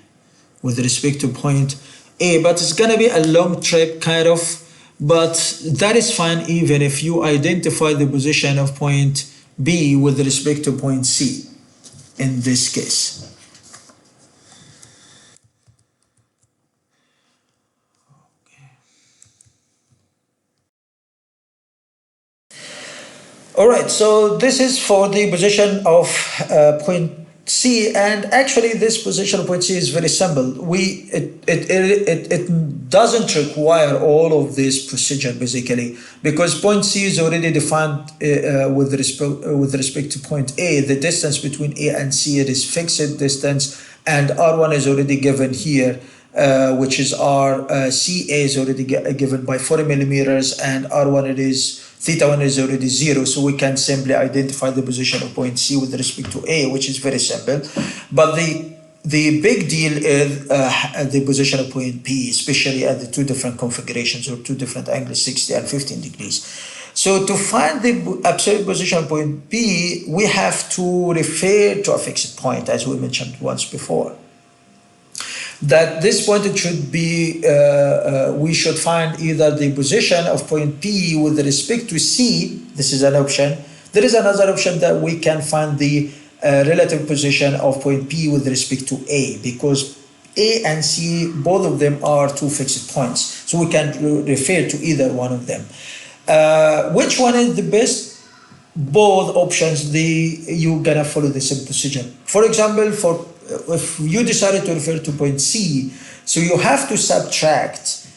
But it's gonna be a long trip kind of, but that is fine even if you identify the position of point B with respect to point C in this case. All right, so this is for the position of point C, and actually this position of point C is very simple. It doesn't require all of this procedure basically, because point C is already defined with respect to point A. The distance between A and C, it is fixed distance, and R1 is already given here, which is CA is already given by 40 millimeters, and R1 it is theta 1 is already 0, so we can simply identify the position of point C with respect to A, which is very simple. But the big deal is the position of point P, especially at the two different configurations or two different angles, 60 and 15 degrees. So to find the absolute position of point P, we have to refer to a fixed point, as we mentioned once before. That this point it should be, we should find either the position of point P with respect to C. This is an option. There is another option that we can find the relative position of point P with respect to A, because A and C, both of them are two fixed points. So we can refer to either one of them. Which one is the best? Both options, you're gonna follow the same procedure. For example, if you decided to refer to point C, so you have to subtract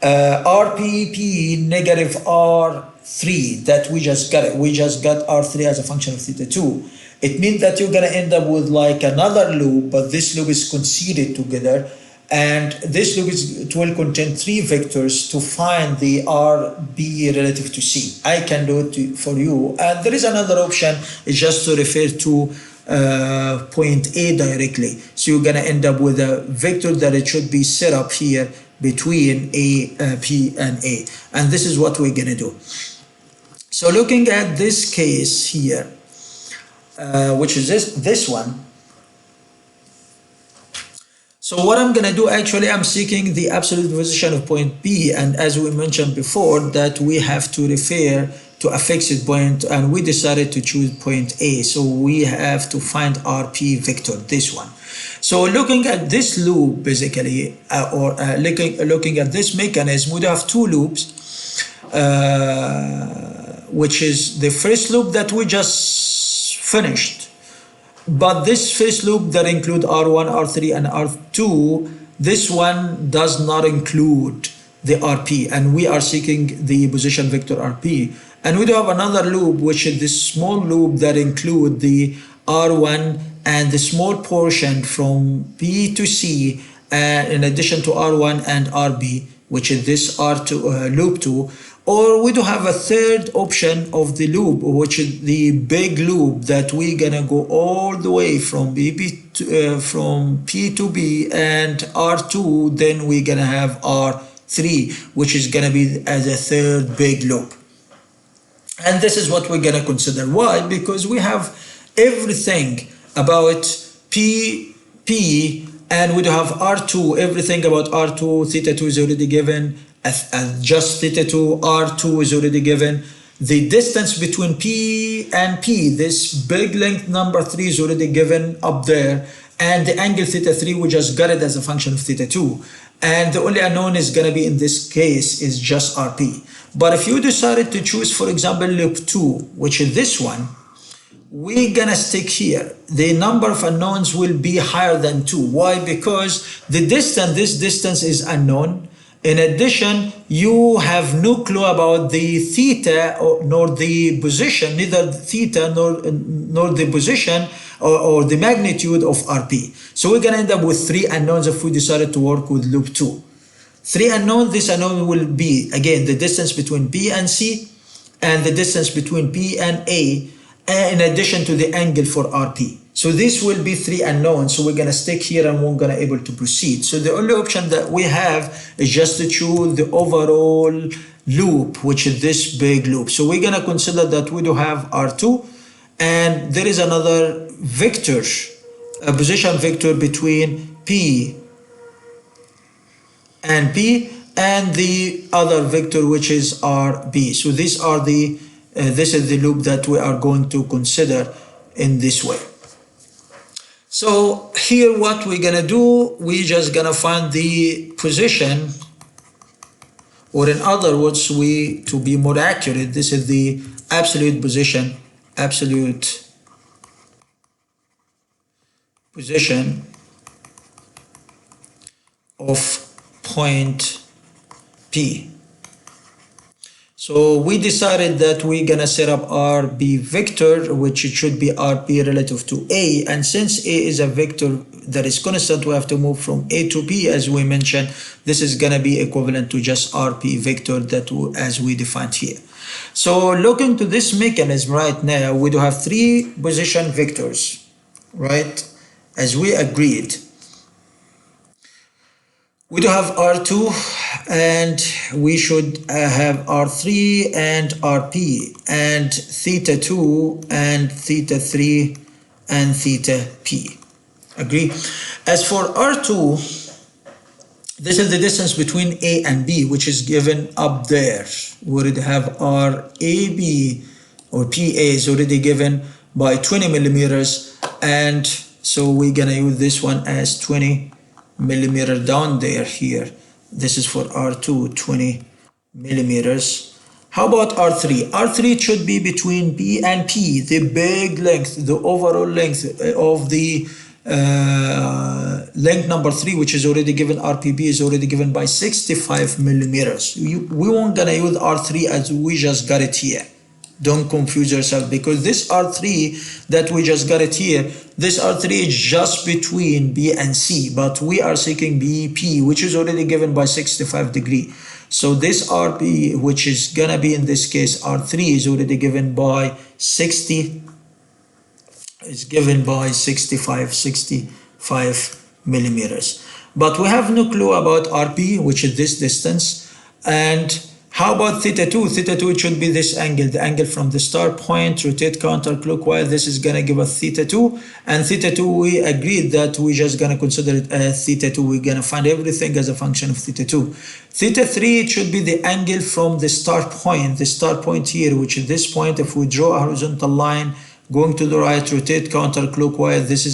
RPP negative R3 that we just got. We just got R3 as a function of theta 2. It means that you're gonna end up with like another loop, but this loop is conceded together. And this loop it will contain three vectors to find the RB relative to C. I can do it for you. And there is another option, is just to refer to point A directly. So you're going to end up with a vector that it should be set up here between P and A. And this is what we're going to do. So looking at this case here, which is this one. So what I'm going to do, actually, I'm seeking the absolute position of point P, and as we mentioned before, that we have to refer to a fixed point, and we decided to choose point A. So we have to find RP vector, this one. So looking at this loop, basically, looking at this mechanism, we have two loops, which is the first loop that we just finished. But this first loop that include R1, R3, and R2, this one does not include the RP, and we are seeking the position vector RP. And we do have another loop, which is this small loop that include the R1 and the small portion from P to C, in addition to R1 and RB, which is this R2 loop 2. Or we do have a third option of the loop, which is the big loop that we're gonna go all the way from from P to B and R2, then we're gonna have R3, which is gonna be as a third big loop. And this is what we're gonna consider. Why? Because we have everything about P, and we do have R2, everything about R2, theta 2 is already given, just theta 2, R2 is already given. The distance between P and P, this big length number 3 is already given up there. And the angle theta 3, we just got it as a function of theta 2. And the only unknown is going to be, in this case, is just RP. But if you decided to choose, for example, loop 2, which is this one, we're going to stick here. The number of unknowns will be higher than 2. Why? Because the distance, this distance is unknown. In addition, you have no clue about the theta nor the position, neither theta nor the position or the magnitude of RP. So we're going to end up with 3 unknowns if we decided to work with loop 2. 3 unknowns, this unknown will be, again, the distance between B and C and the distance between B and A, in addition to the angle for RP. So this will be 3 unknowns. So we're going to stick here and we're going to able to proceed. So the only option that we have is just to choose the overall loop, which is this big loop. So we're going to consider that we do have R2, and there is another vector, a position vector between P and P, and the other vector, which is RB. So these are this is the loop that we are going to consider in this way. So here what we're gonna do, we're just gonna find the position, or in other words, to be more accurate, this is the absolute position, absolute position of point P. So we decided that we're gonna set up RB vector, which it should be RP relative to A, and since A is a vector that is constant, we have to move from A to P, as we mentioned. This is gonna be equivalent to just RP vector that as we defined here. So looking to this mechanism right now, we do have three position vectors, right? As we agreed, we do have R2 and we should have R3 and RP and theta 2 and theta 3 and theta P. Agree? As for R2, this is the distance between A and B, which is given up there. We already have our AB or PA is already given by 20 millimeters. And so we're gonna use this one as 20 millimeter down there here. This is for R2, 20 millimeters. How about R3? R3 should be between B and P, the big length, the overall length of the length number 3, which is already given. RPB is already given by 65 millimeters. We won't gonna use R3 as we just got it here. Don't confuse yourself, because this R3 that we just got it here, this R3 is just between B and C, but we are seeking BP, which is already given by 65 degree. So this RP, which is gonna be in this case R3, is already given by 65 millimeters. But we have no clue about RP, which is this distance. And how about theta 2? Theta 2, it should be this angle, the angle from the start point, rotate counterclockwise. This is gonna give us theta 2. And theta 2, we agreed that we just gonna consider it as theta 2. We're gonna find everything as a function of theta 2. Theta 3, it should be the angle from the start point here, which is this point. If we draw a horizontal line going to the right, rotate counterclockwise, this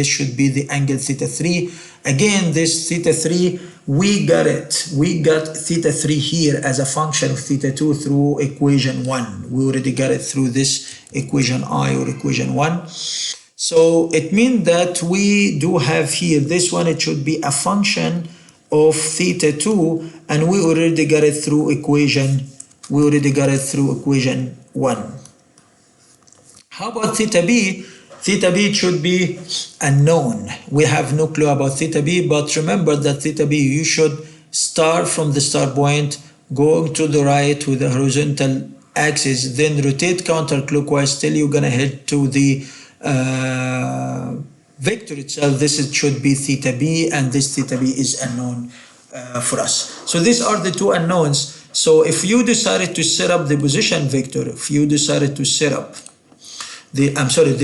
should be the angle theta 3. Again, this theta 3, we got it. We got theta 3 here as a function of theta 2 through equation 1. We already got it through this equation I or equation 1. So it means that we do have here, this one, it should be a function of theta 2, and we already got it through equation 1. How about theta B? Theta B should be unknown. We have no clue about theta B, but remember that theta B, you should start from the start point, going to the right with the horizontal axis, then rotate counterclockwise till you're gonna head to the vector itself. Should be theta B, and this theta B is unknown for us. So these are the two unknowns. So if you decided to set up the position vector, if you decided to set up the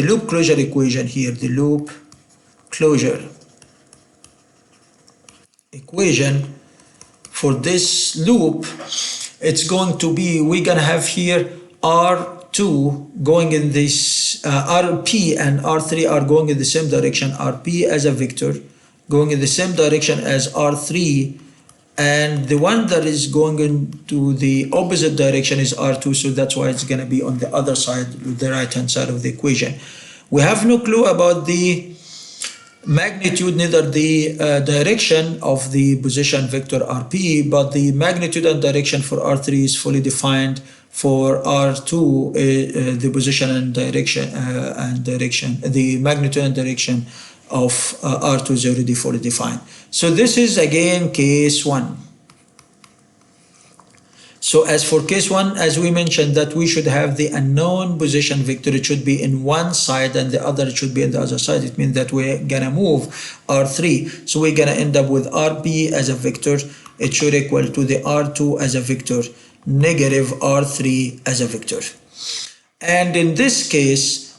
loop closure equation here, the loop closure equation for this loop, it's going to be, we're gonna have here R2 going in this, RP and R3 are going in the same direction. RP as a vector going in the same direction as R3, and the one that is going into the opposite direction is R2, so that's why it's going to be on the other side, the right-hand side of the equation. We have no clue about the magnitude, neither the direction of the position vector RP, but the magnitude and direction for R3 is fully defined. For R2, the position and direction, the magnitude and direction of R2 is already fully defined. So this is again case 1. So as for case 1, as we mentioned, that we should have the unknown position vector. It should be in one side and the other should be in the other side. It means that we're gonna move R3. So we're gonna end up with RP as a vector. It should equal to the R2 as a vector, negative R3 as a vector. And in this case,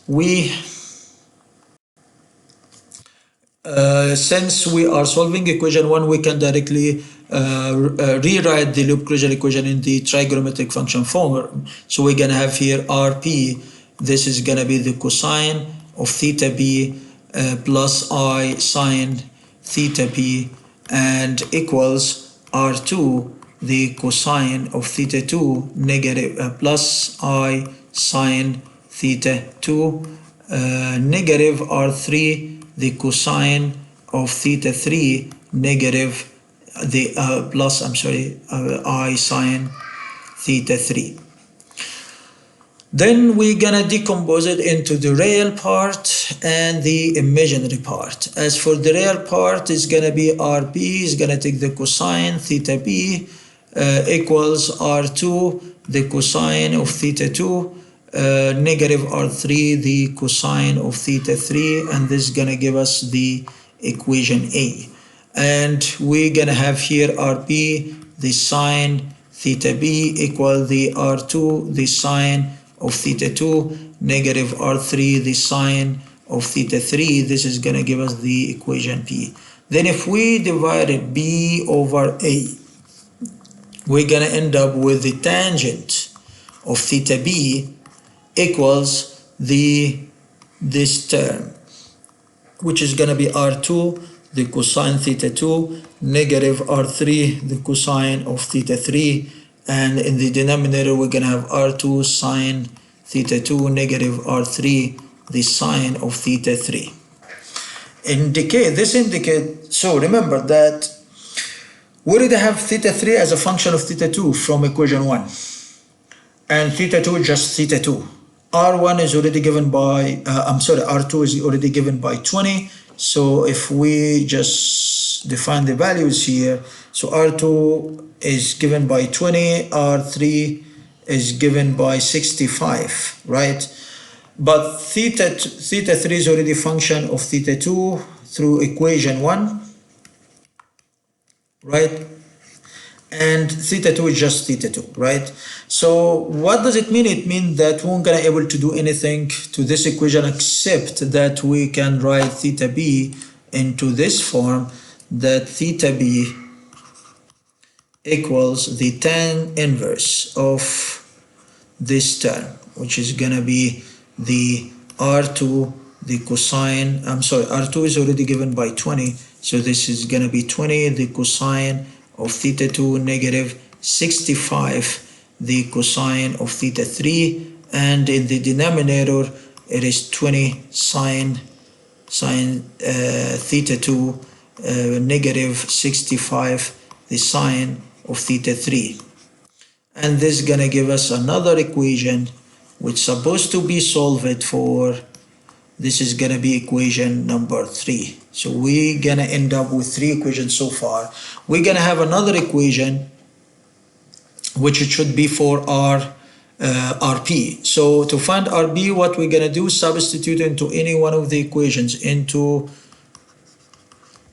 since we are solving equation 1, we can directly rewrite the loop closure equation in the trigonometric function form. So we're gonna have here RP, this is gonna be the cosine of theta B plus I sine theta B, and equals R2, the cosine of theta 2 negative plus I sine theta 2, negative R3, the cosine of theta 3 negative the I sine theta 3. Then we're gonna decompose it into the real part and the imaginary part. As for the real part, it's gonna be RP is gonna take the cosine theta B equals R2 the cosine of theta 2, negative R3 the cosine of theta 3, and this is gonna give us the equation A. And we're gonna have here RB the sine theta B equal the R2 the sine of theta 2, negative R3 the sine of theta 3. This is gonna give us the equation P. Then if we divided B over A, we're gonna end up with the tangent of theta B equals this term, which is gonna be R2 the cosine theta 2, negative R3 the cosine of theta 3, and in the denominator we're gonna have R2 sine theta 2, negative R3 the sine of theta 3. This indicate, so remember that we already have theta 3 as a function of theta 2 from equation 1, and theta 2 is just theta 2. R1 is already given by, R2 is already given by 20. So if we just define the values here, so R2 is given by 20, R3 is given by 65, right? But theta 3 is already a function of theta 2 through equation 1, right? And theta 2 is just theta 2, right? So what does it mean? It means that we're not gonna able to do anything to this equation except that we can write theta B into this form, that theta B equals the tan inverse of this term, which is gonna be the R2 the cosine, R2 is already given by 20, so this is gonna be 20 the cosine of theta 2, negative 65 the cosine of theta 3, and in the denominator it is 20 sine theta 2, negative 65 the sine of theta 3. And this is gonna give us another equation which is supposed to be solved for. This is gonna be equation number 3. So we're gonna end up with 3 equations so far. We're gonna have another equation which it should be for our RP. So to find RB, what we're gonna do, substitute into any one of the equations, into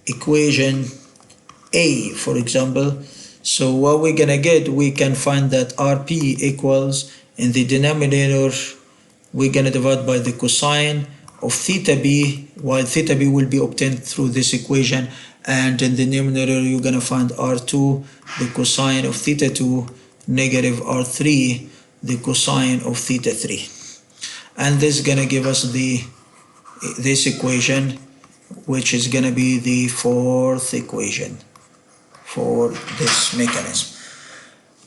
equation A, for example. So what we're gonna get, we can find that RP equals, in the denominator we're gonna divide by the cosine of theta B, while theta B will be obtained through this equation, and in the numerator you're gonna find R2 the cosine of theta 2, negative R3 the cosine of theta 3, and this is gonna give us this equation, which is gonna be the 4th equation for this mechanism.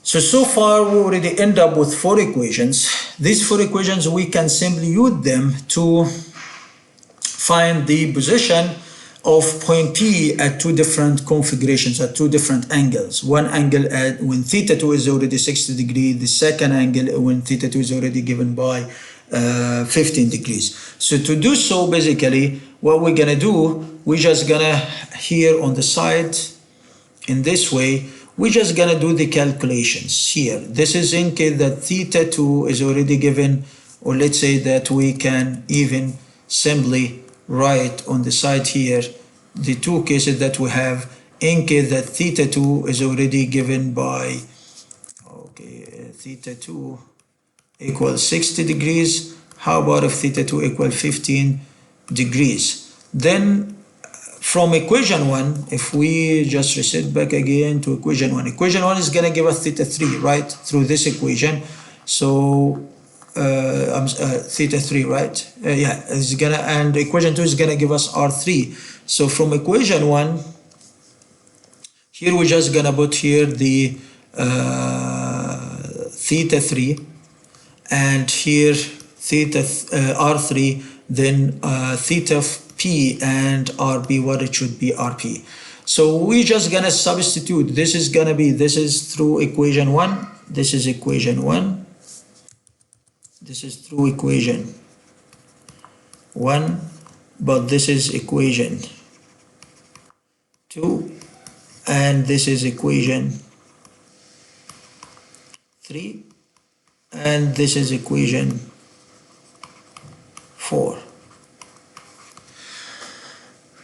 So far we already end up with 4 equations. These 4 equations, we can simply use them to find the position of point P at 2 different configurations, at 2 different angles. One angle at when theta 2 is already 60 degrees, the second angle when theta 2 is already given by 15 degrees. So to do so, basically what we're gonna do, we're just gonna, here on the side in this way, we're just gonna do the calculations here. This is in case that theta 2 is already given, or let's say that we can even simply write on the side here the 2 cases that we have, in case that theta 2 is already given by, theta 2 equals 60 degrees. How about if theta 2 equals 15 degrees? Then from equation 1, if we just reset back again to equation 1, equation 1 is gonna give us theta 3, right, through this equation. So theta 3, right? Yeah, it's gonna, and equation 2 is gonna give us R3. So from equation 1, here we're just gonna put here the theta 3, and here theta R3, then theta P and RB, what it should be RP. So we just gonna substitute. This is gonna be, this is through equation 1, this is equation 1, this is through equation 1, but this is equation 2, and this is equation 3, and this is equation 4.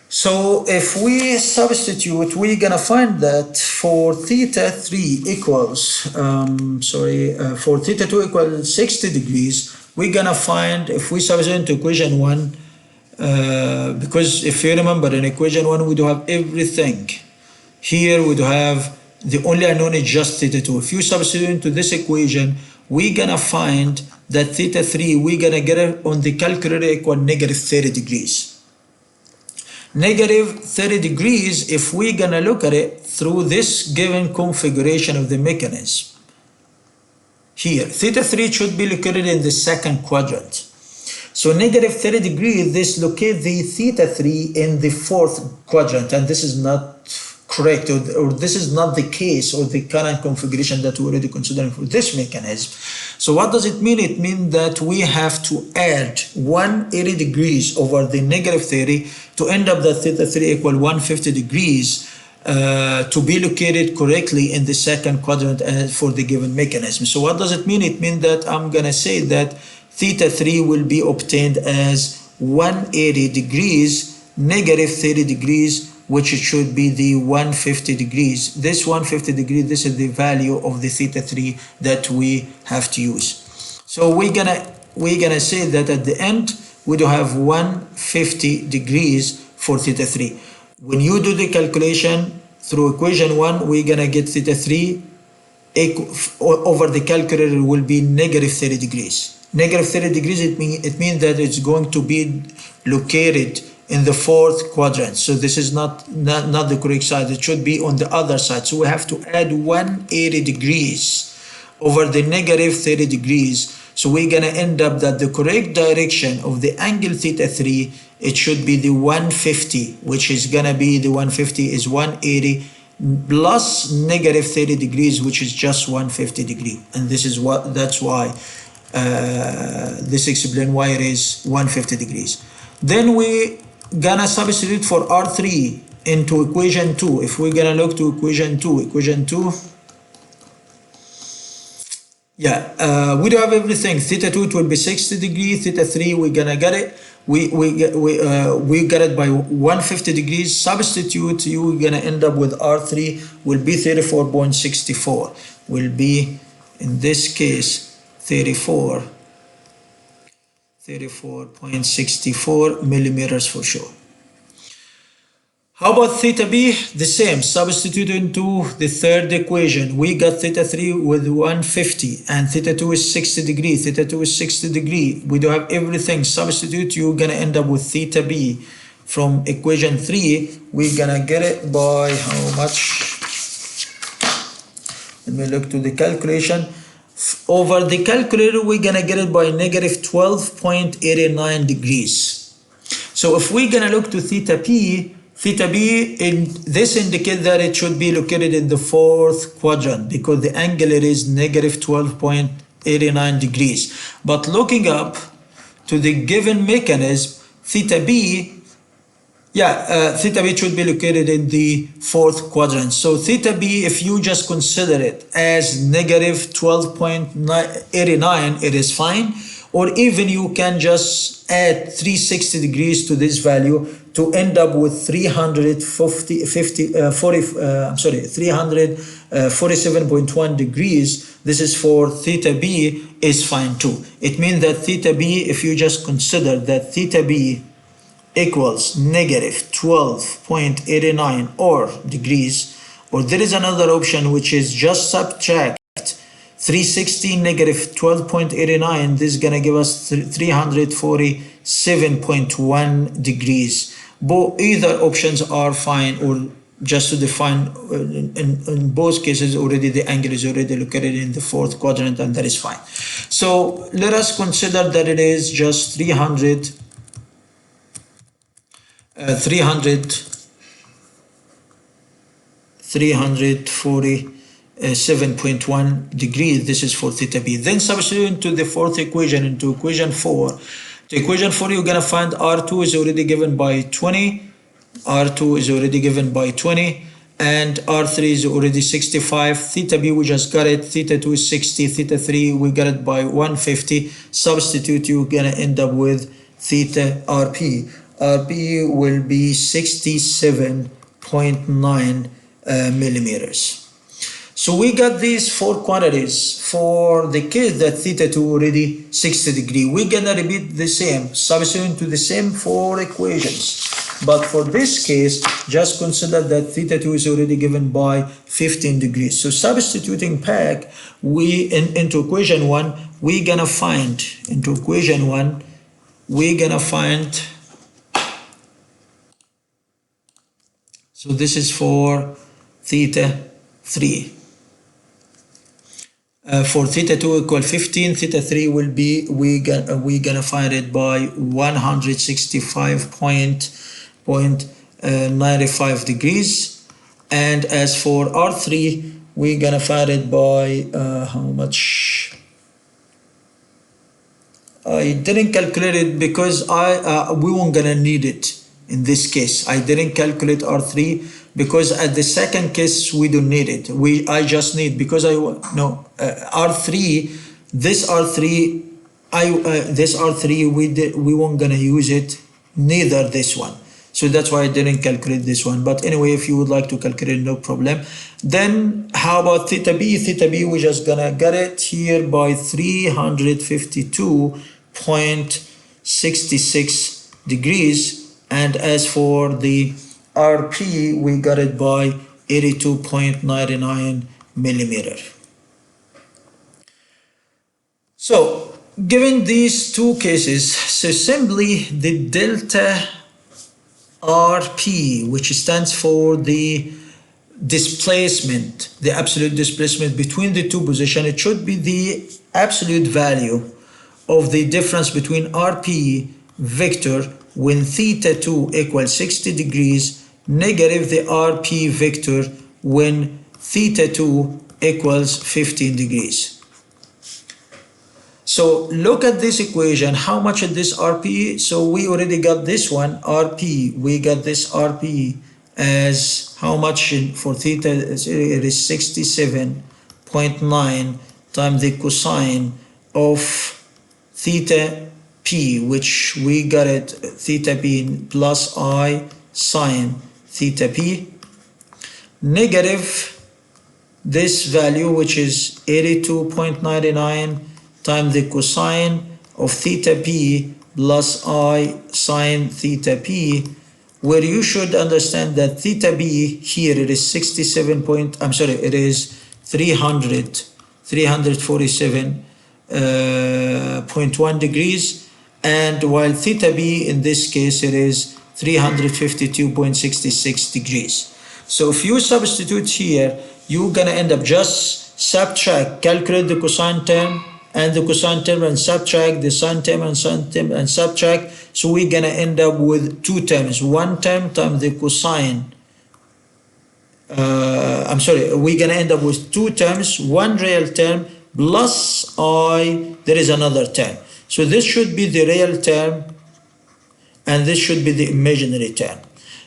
So if we substitute, we're gonna find that for theta 3 equals, for theta 2 equals 60 degrees, we're gonna find, if we substitute into equation 1, because if you remember in equation 1 we do have everything. Here we do have the only unknown is just theta 2. If you substitute into this equation, we're gonna find that theta 3, we're gonna get it on the calculator equal negative 30 degrees. Negative 30 degrees, if we're gonna look at it through this given configuration of the mechanism. Here, theta 3 should be located in the second quadrant. So negative 30 degrees, this locate the theta 3 in the fourth quadrant, and this is not correct, or this is not the case or the current configuration that we're already considering for this mechanism. So what does it mean? It means that we have to add 180 degrees over the negative 30 to end up that theta 3 equal 150 degrees to be located correctly in the second quadrant for the given mechanism. So what does it mean? It means that I'm gonna say that theta 3 will be obtained as 180 degrees, negative 30 degrees, which it should be the 150 degrees. This 150 degrees, this is the value of the theta 3 that we have to use. So we're gonna say that at the end, we do have 150 degrees for theta 3. When you do the calculation through equation 1, we're gonna get theta 3 over the calculator will be negative 30 degrees. Negative 30 degrees, it means that it's going to be located in the fourth quadrant. So this is not the correct side. It should be on the other side. So we have to add 180 degrees over the negative 30 degrees. So we're gonna end up that the correct direction of the angle theta 3, it should be the 150, which is gonna be the 150 is 180 plus negative 30 degrees, which is just 150 degree. And this is that's why this explains why it is 150 degrees. Then we gonna substitute for R3 into equation 2. If we're gonna look to equation 2, we do have everything. Theta 2 it will be 60 degrees, theta 3 we're gonna get it. We got it by 150 degrees. Substitute, you're gonna end up with R3 will be 34.64. Will be in this case 34.64 millimeters for sure. How about theta b? The same, substitute into the third equation. We got theta 3 with 150 and theta 2 is 60 degrees. Theta 2 is 60 degrees. We do have everything. Substitute, you're gonna end up with theta b from equation 3. We're gonna get it by how much? Let me look to the calculation. Over the calculator, we're gonna get it by negative 12.89 degrees. So if we're gonna look to theta b, this indicates that it should be located in the fourth quadrant because the angle it is negative 12.89 degrees. But looking up to the given mechanism, theta b should be located in the fourth quadrant. So theta b, if you just consider it as negative 12.89, it is fine. Or even you can just add 360 degrees to this value to end up with 347.1 degrees. This is for theta b is fine too. It means that theta b, if you just consider that theta b equals negative 12.89 or degrees, or there is another option which is just subtract 360 negative 12.89, this is gonna give us 347.1 degrees. Either options are fine, or just to define in both cases already the angle is already located in the fourth quadrant, and that is fine. So let us consider that it is just 347.1 degrees. This is for theta b. Then substitute into the fourth equation, into equation 4. To equation 4, you're gonna find R2 is already given by 20. R2 is already given by 20. and R3 is already 65. Theta B, we just got it. Theta 2 is 60. Theta 3, we got it by 150. Substitute, you're gonna end up with theta RP. RP will be 67.9 millimeters. So we got these four quantities. For the case that theta 2 already 60 degree, we're gonna repeat the same, substitute to the same four equations. But for this case, just consider that theta 2 is already given by 15 degrees. So substituting back, into equation 1, we're gonna find, so this is for theta 3. For theta 2 equal 15, theta 3 will be, we're gonna find it by 165.95 degrees. And as for R3, we're gonna find it by how much? I didn't calculate it because we weren't gonna need it in this case. I didn't calculate R3 because at the second case we don't need it. I just need, because R3, this R3 we weren't gonna use it, neither this one. So that's why I didn't calculate this one. But anyway, if you would like to calculate, no problem. Then how about theta B? Theta B, we're just gonna get it here by 352.66 degrees. And as for the RP, we got it by 82.99 millimeter. So given these two cases, so simply the delta RP, which stands for the displacement, the absolute displacement between the two positions, it should be the absolute value of the difference between RP vector when theta 2 equals 60 degrees negative the RP vector when theta 2 equals 15 degrees. So look at this equation, how much is this RP? So we already got this one, RP, we got this RP as how much for theta? It is 67.9 times the cosine of theta P, which we got it, theta P plus I sine theta P, negative this value, which is 82.99 times the cosine of theta P plus I sine theta P, where you should understand that theta B here, it is 347.1 degrees, and while theta B in this case it is 352.66 degrees. So if you substitute here, you're gonna end up just subtract, calculate the cosine term and the cosine term and subtract the sine term and sine term and subtract. So we're gonna end up with two terms. One term times the cosine. We're gonna end up with two terms, one real term plus I, there is another term. So this should be the real term and this should be the imaginary term.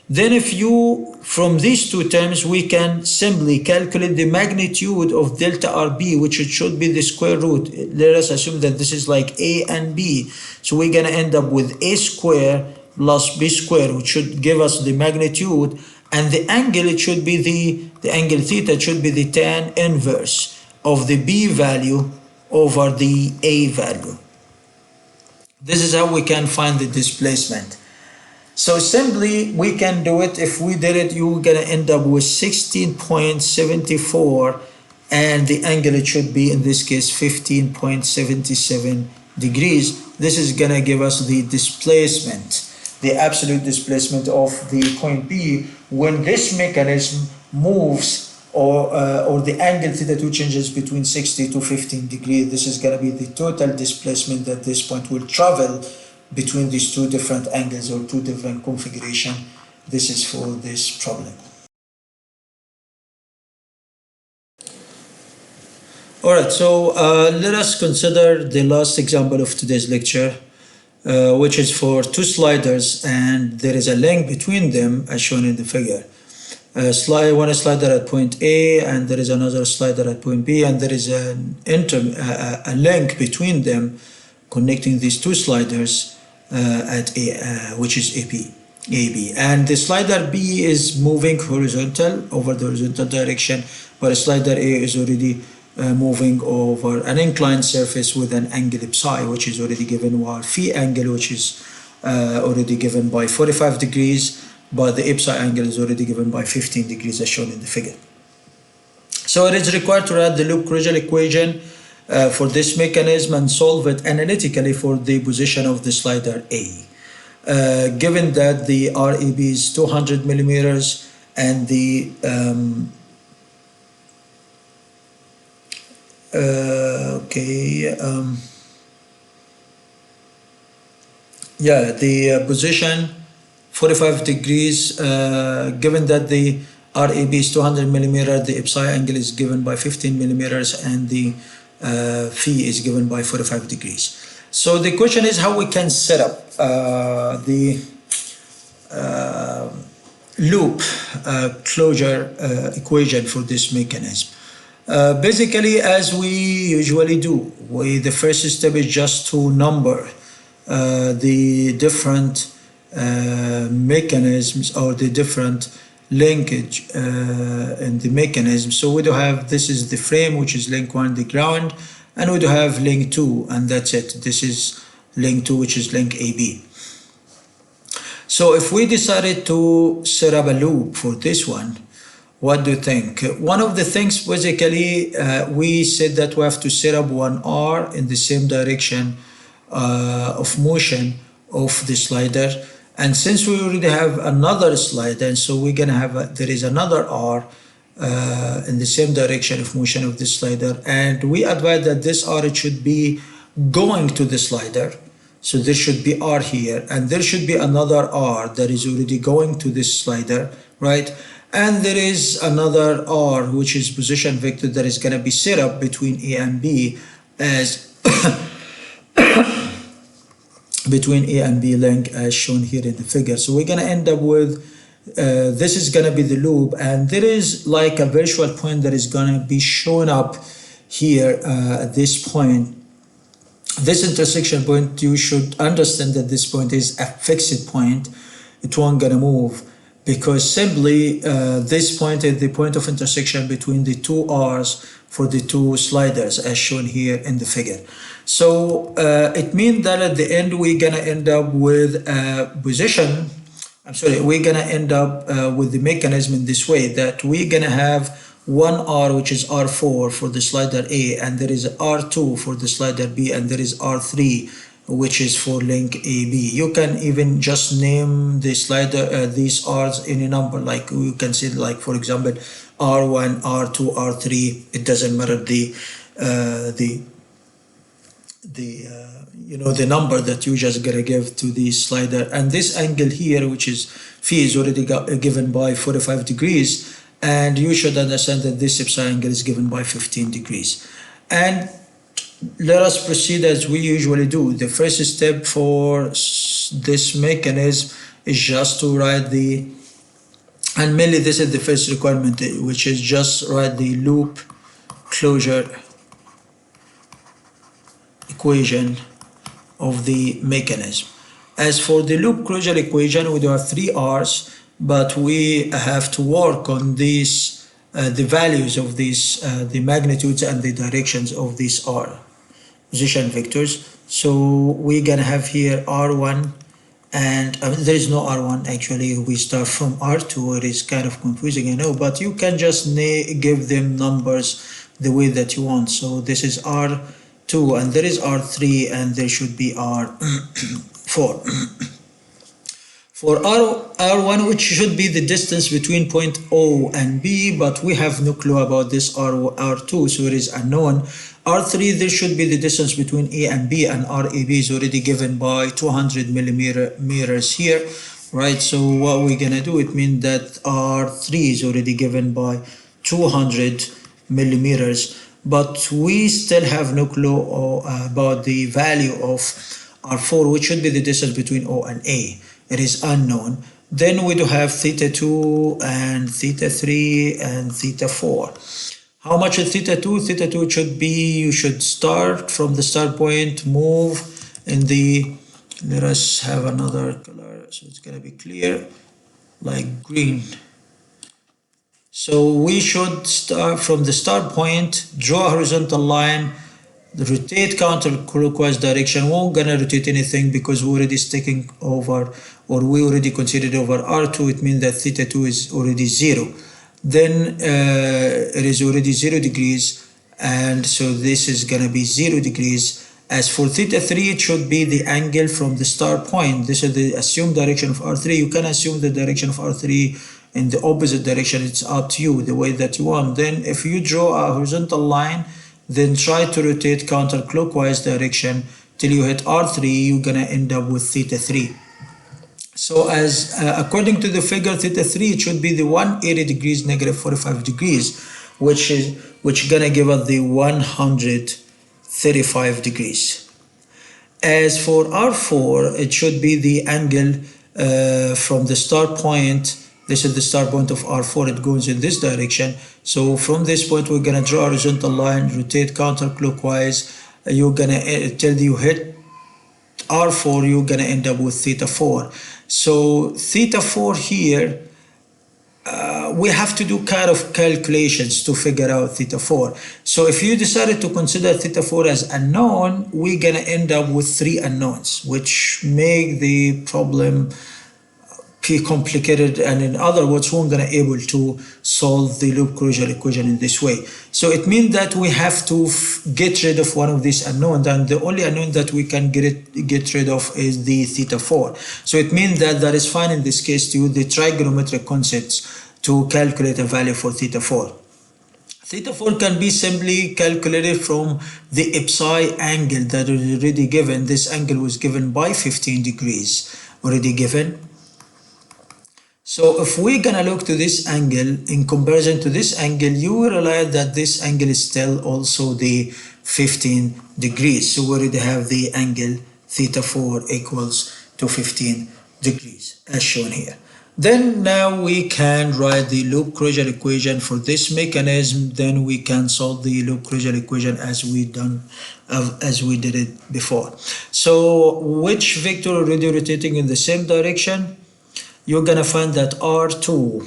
Then if you, from these two terms, we can simply calculate the magnitude of delta RB, which it should be the square root. Let us assume that this is like A and B. So we're gonna end up with A square plus B square, which should give us the magnitude. And the angle, it should be the angle theta, it should be the tan inverse of the B value over the A value. This is how we can find the displacement. So simply we can do it. If we did it, you're gonna end up with 16.74, and the angle, it should be in this case 15.77 degrees. This is gonna give us the displacement, the absolute displacement of the point B when this mechanism moves or the angle theta 2 changes between 60 to 15 degrees. This is gonna be the total displacement that this point will travel between these two different angles or two different configuration. This is for this problem. All right, so let us consider the last example of today's lecture, which is for two sliders, and there is a link between them as shown in the figure. one slider at point A, and there is another slider at point B, and there is a link between them connecting these two sliders at A, which is AB. And the slider B is moving horizontal over the horizontal direction, but slider A is already moving over an inclined surface with an angle psi, which is already given, while phi angle, which is already given by 45 degrees, but the psi angle is already given by 15 degrees as shown in the figure. So it is required to write the loop-Kruger equation for this mechanism and solve it analytically for the position of the slider A. Given that the RAB is 200 millimeters and the the position 45 degrees, given that the RAB is 200 millimeters, the psi angle is given by 15 millimeters, and the phi is given by 45 degrees. So the question is how we can set up the loop closure equation for this mechanism. Basically, as we usually do, the first step is just to number the different mechanisms or the different linkage in the mechanism. So we do have, this is the frame, which is link 1, the ground, and we do have link 2, and that's it. This is link 2, which is link AB. So if we decided to set up a loop for this one, what do you think? One of the things, basically, we said that we have to set up one R in the same direction of motion of the slider. And since we already have another slider, and so we're gonna have there is another R in the same direction of motion of the slider, and we advise that this R, it should be going to the slider. So there should be R here, and there should be another R that is already going to this slider, right? And there is another R, which is position vector, that is going to be set up between A and B as between A and B link as shown here in the figure. So we're going to end up with this is going to be the loop, and there is like a virtual point that is going to be shown up here at this point. This intersection point, you should understand that this point is a fixed point. It won't gonna move, because simply this point is the point of intersection between the two R's for the two sliders as shown here in the figure. So it means that at the end we're gonna end up with a position, we're gonna end up with the mechanism in this way, that we're gonna have one R, which is R4 for the slider A, and there is R2 for the slider B, and there is R3, which is for link AB. You can even just name the slider, these R's any number, like you can say, like for example, R1, R2, R3. It doesn't matter the number that you just gonna give to the slider. And this angle here, which is phi, is already given by 45 degrees. And you should understand that this psi angle is given by 15 degrees. And let us proceed as we usually do. The first step for this mechanism is just to write and mainly this is the first requirement, which is just write the loop closure equation of the mechanism. As for the loop closure equation, we do have three R's, but we have to work on these, the values of these, the magnitudes and the directions of these R position vectors. So we're gonna have here R1, and there is no R1 actually. We start from R2. It is kind of confusing, I know, but you can just give them numbers the way that you want. So this is R2, and there is R3, and there should be R4. For R1, which should be the distance between point O and B, but we have no clue about this R2, so it is unknown. R3, there should be the distance between A and B, and RAB is already given by 200 millimeters here, right? So what we're gonna do, it means that R3 is already given by 200 millimeters, but we still have no clue about the value of R4, which should be the distance between O and A. It is unknown, Then we do have theta 2 and theta 3 and theta 4. How much is theta 2? Theta 2 should be, you should start from the start point, move in the, let us have another color so it's going to be clear, like green. So we should start from the start point, draw a horizontal line, rotate counterclockwise direction. We won't gonna rotate anything because we already taking over, or we already considered over R2. It means that theta 2 is already 0. Then it is already 0 degrees, and so this is gonna be 0 degrees. As for theta 3, it should be the angle from the start point. This is the assumed direction of R3. You can assume the direction of R3 in the opposite direction. It's up to you, the way that you want. Then if you draw a horizontal line, then try to rotate counterclockwise direction till you hit R3, you're gonna end up with theta 3. So as according to the figure, theta 3, it should be the 180 degrees negative 45 degrees, which gonna give us the 135 degrees. As for R4, it should be the angle from the start point. This is the start point of R4, it goes in this direction. So from this point, we're gonna draw a horizontal line, rotate counterclockwise. You're gonna, till you hit R4, you're gonna end up with theta 4. So theta 4 here, we have to do kind of calculations to figure out theta 4. So if you decided to consider theta 4 as unknown, we're gonna end up with 3 unknowns, which make the problem complicated, and in other words, we're going to able to solve the loop closure equation in this way. So it means that we have to get rid of one of these unknowns, and the only unknown that we can get rid of is the theta 4. So it means that that is fine in this case to use the trigonometric concepts to calculate a value for theta 4. Theta 4 can be simply calculated from the psi angle that is already given. This angle was given by 15 degrees, already given. So if we're gonna look to this angle in comparison to this angle, you will realize that this angle is still also the 15 degrees. So we already have the angle theta 4 equals to 15 degrees as shown here. Then now we can write the loop closure equation for this mechanism. Then we can solve the loop closure equation as we did it before. So which vector already rotating in the same direction? You're gonna find that R2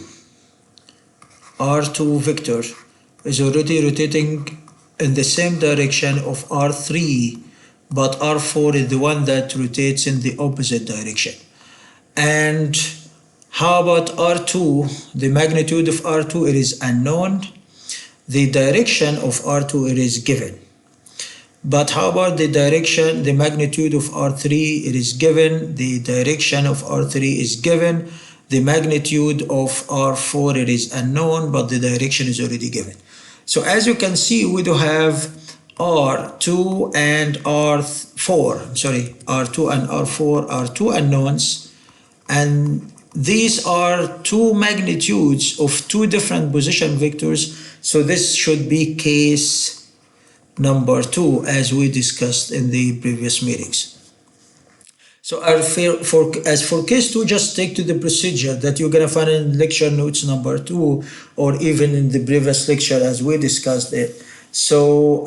vector is already rotating in the same direction of R3, but R4 is the one that rotates in the opposite direction. And how about R2? The magnitude of R2, it is unknown. The direction of R2, it is given. But how about the direction, the magnitude of R3, it is given, the direction of R3 is given, the magnitude of R4, it is unknown, but the direction is already given. So as you can see, we do have R2 and R4, R2 and R4 are two unknowns, and these are two magnitudes of two different position vectors. So this should be case number 2, as we discussed in the previous meetings. So as for case 2, just stick to the procedure that you're going to find in lecture notes number 2, or even in the previous lecture as we discussed it. So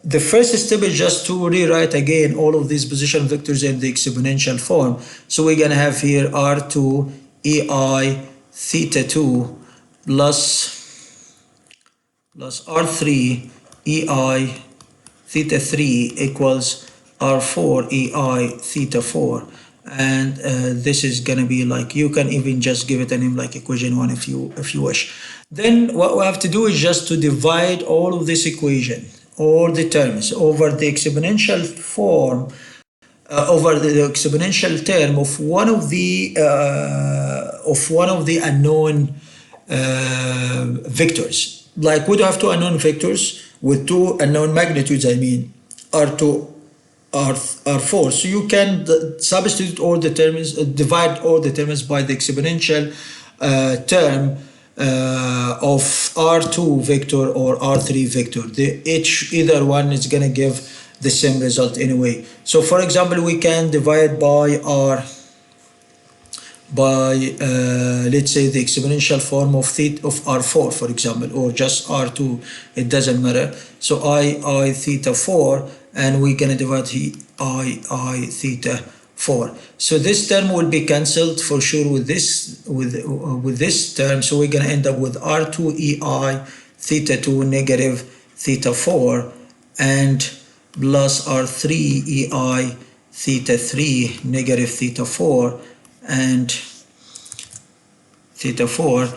the first step is just to rewrite again all of these position vectors in the exponential form. So we're going to have here R2 EI theta 2 plus R3 EI theta 3 equals R4 EI theta 4, and this is gonna be like, you can even just give it a name like equation 1 if you wish. Then what we have to do is just to divide all of this equation, all the terms, over the exponential form, over the exponential term of one of the unknown vectors. Like we do have two unknown vectors with two unknown magnitudes, I mean R2, R4. So you can substitute all the terms, divide all the terms by the exponential term of R2 vector or R3 vector. Either one is going to give the same result anyway. So for example, we can divide by by let's say the exponential form of theta of r4, for example, or just r2, it doesn't matter. So I theta 4, and we're gonna divide I theta 4. So this term will be cancelled for sure with this term. So we're gonna end up with r2 ei theta 2 negative theta 4, and plus r3 ei theta 3 negative theta 4, and theta 4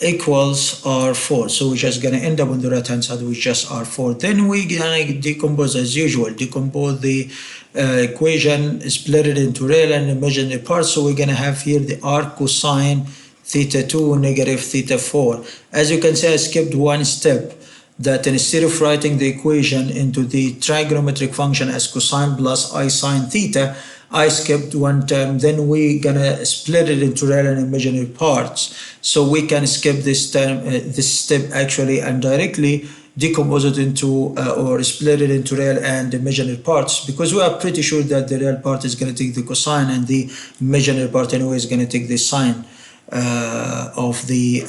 equals r4. So we're just going to end up on the right hand side with just r4. Then we're going to decompose as usual, decompose the equation, split it into real and imaginary parts. So we're going to have here the r cosine theta 2 negative theta 4. As you can see, I skipped one step, that instead of writing the equation into the trigonometric function as cosine plus I sine theta, I skipped one term. Then we're gonna split it into real and imaginary parts. So we can skip this term, this step actually, and directly decompose it into or split it into real and imaginary parts, because we are pretty sure that the real part is gonna take the cosine, and the imaginary part anyway is gonna take the sine of the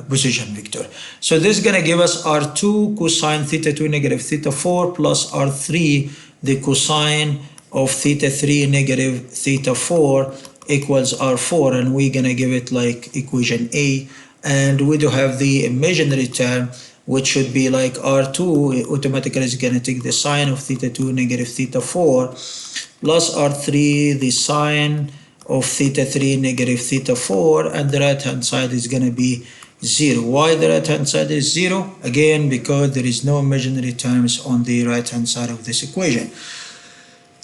position vector. So this is going to give us r2 cosine theta 2 negative theta 4 plus r3 the cosine of theta 3 negative theta 4 equals r4, and we're going to give it like equation A. And we do have the imaginary term, which should be like r2 automatically is going to take the sine of theta 2 negative theta 4 plus r3 the sine of theta 3 negative theta 4, and the right hand side is going to be 0. Why the right hand side is 0? Again, because there is no imaginary terms on the right hand side of this equation.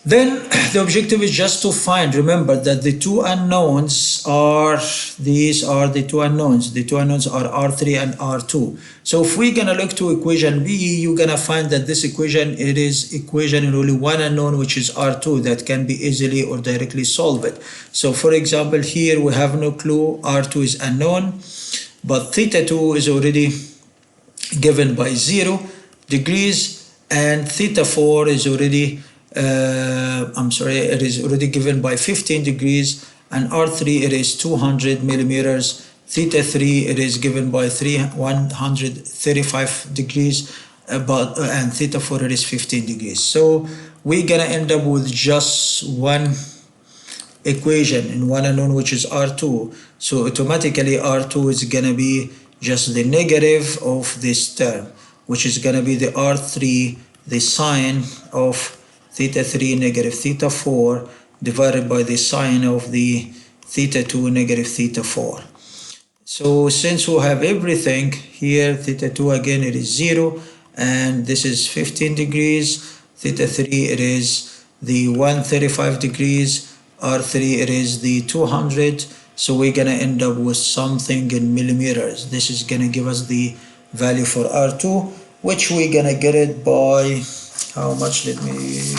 Then the objective is just to find, remember that the two unknowns are, these are the two unknowns. The two unknowns are R3 and R2. So if we're gonna look to equation B, you're gonna find that this equation, it is equation in only one unknown, which is R2, that can be easily or directly solved. So for example, here we have no clue, R2 is unknown, but theta 2 is already given by 0 degrees, and theta 4 is already it is already given by 15 degrees, and R3 it is 200 millimeters, theta 3 it is given by 135 degrees, and theta 4 it is 15 degrees. So we're gonna end up with just one equation in one unknown, which is R2. So automatically R2 is gonna be just the negative of this term, which is gonna be the R3, the sine of theta 3 negative theta 4 divided by the sine of the theta 2 negative theta 4. So since we have everything here, theta 2 again it is 0, and this is 15 degrees, theta 3 it is the 135 degrees, R3 it is the 200. So we're gonna end up with something in millimeters. This is gonna give us the value for R2, which we're gonna get it by how much? Let me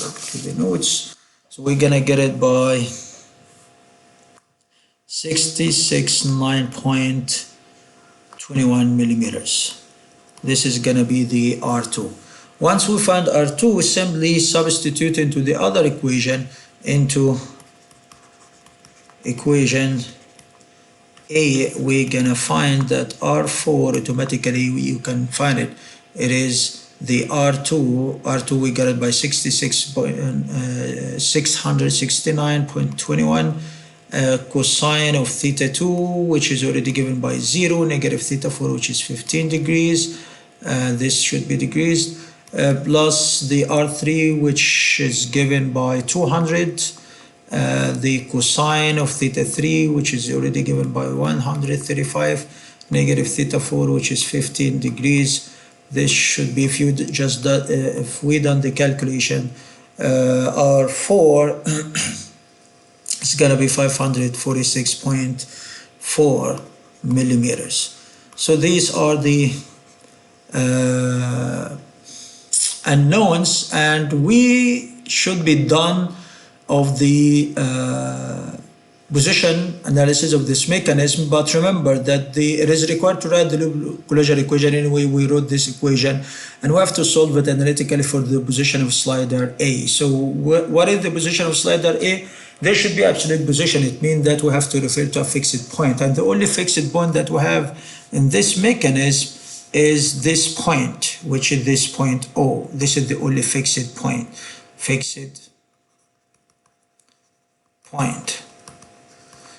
look to the notes. So we're gonna get it by 66.9.21 millimeters. This is gonna be the R2. Once we find R2, we simply substitute into the other equation, into equation A. We're gonna find that R4 automatically, you can find it, it is the R2 we got it by 669.21 cosine of theta 2, which is already given by 0, negative theta 4, which is 15 degrees, this should be degrees, plus the R3, which is given by 200, the cosine of theta 3, which is already given by 135, negative theta 4, which is 15 degrees. This should be, if you just if we done the calculation, R4 it's gonna be 546.4 millimeters. So these are the unknowns, and we should be done of the position analysis of this mechanism. But remember that it is required to write the loop closure equation. Anyway, we wrote this equation, and we have to solve it analytically for the position of slider A. So what is the position of slider A? there should be absolute position. It means that we have to refer to a fixed point, and the only fixed point that we have in this mechanism is this point, which is this point O. This is the only fixed point.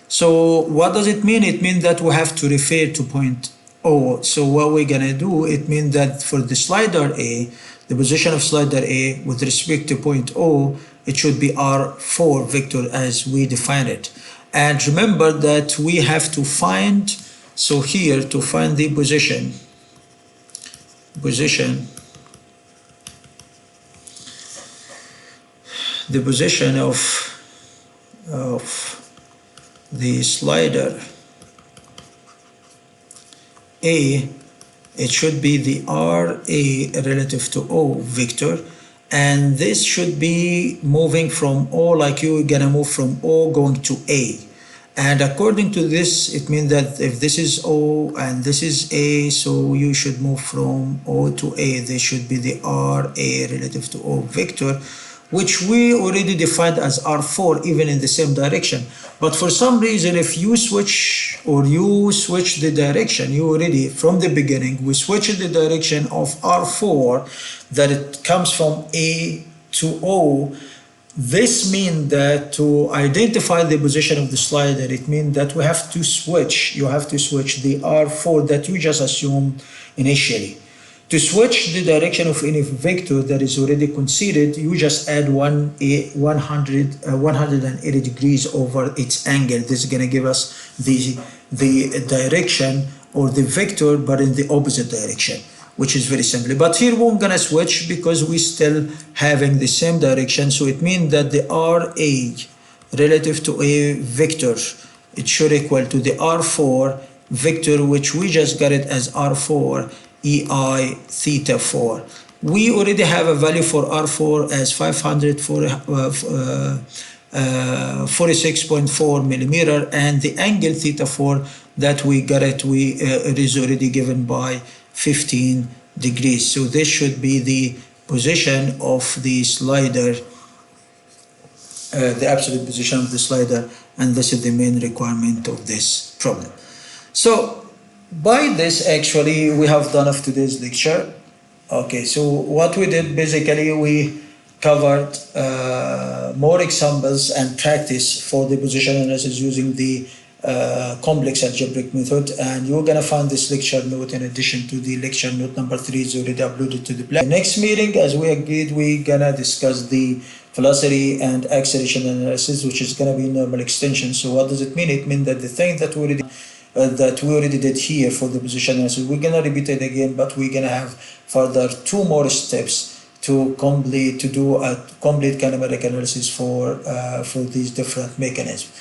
So what does it mean? It means that we have to refer to point O. So what we're gonna do, it means that for the slider A, the position of slider A with respect to point O, it should be R4 vector as we define it. And remember that we have to find, so here to find the position of the slider A, it should be the RA relative to O vector, and this should be moving from O, like you're gonna move from O going to A. And according to this, it means that if this is O and this is A, so you should move from O to A. This should be the RA relative to O vector, which we already defined as R4, even in the same direction. But for some reason, if you switch the direction, you already, from the beginning, we switched the direction of R4, that it comes from A to O. This means that to identify the position of the slider, it means that we have to switch, you have to switch the R4 that you just assumed initially. To switch the direction of any vector that is already considered, you just add 180 degrees over its angle. This is going to give us the direction or the vector, but in the opposite direction, which is very simple. But here we're going to switch because we're still having the same direction. So it means that the RA relative to A vector, it should equal to the R4 vector, which we just got it as R4 EI theta 4. We already have a value for R4 as 546.4 millimeter, and the angle theta 4 that we got it, it is already given by 15 degrees. So this should be the position of the slider, the absolute position of the slider, and this is the main requirement of this problem. So by this, actually, we have done of today's lecture. Okay, so what we did, basically, we covered more examples and practice for the position analysis using the complex algebraic method, and you're gonna find this lecture note in addition to the lecture note number 3 is already uploaded to the plan. Next meeting, as we agreed, we're gonna discuss the velocity and acceleration analysis, which is gonna be normal extension. So what does it mean? It means that the thing that we already did here for the position analysis, we're gonna repeat it again, but we're gonna have further 2 more steps to do a complete kinematic analysis for these different mechanisms.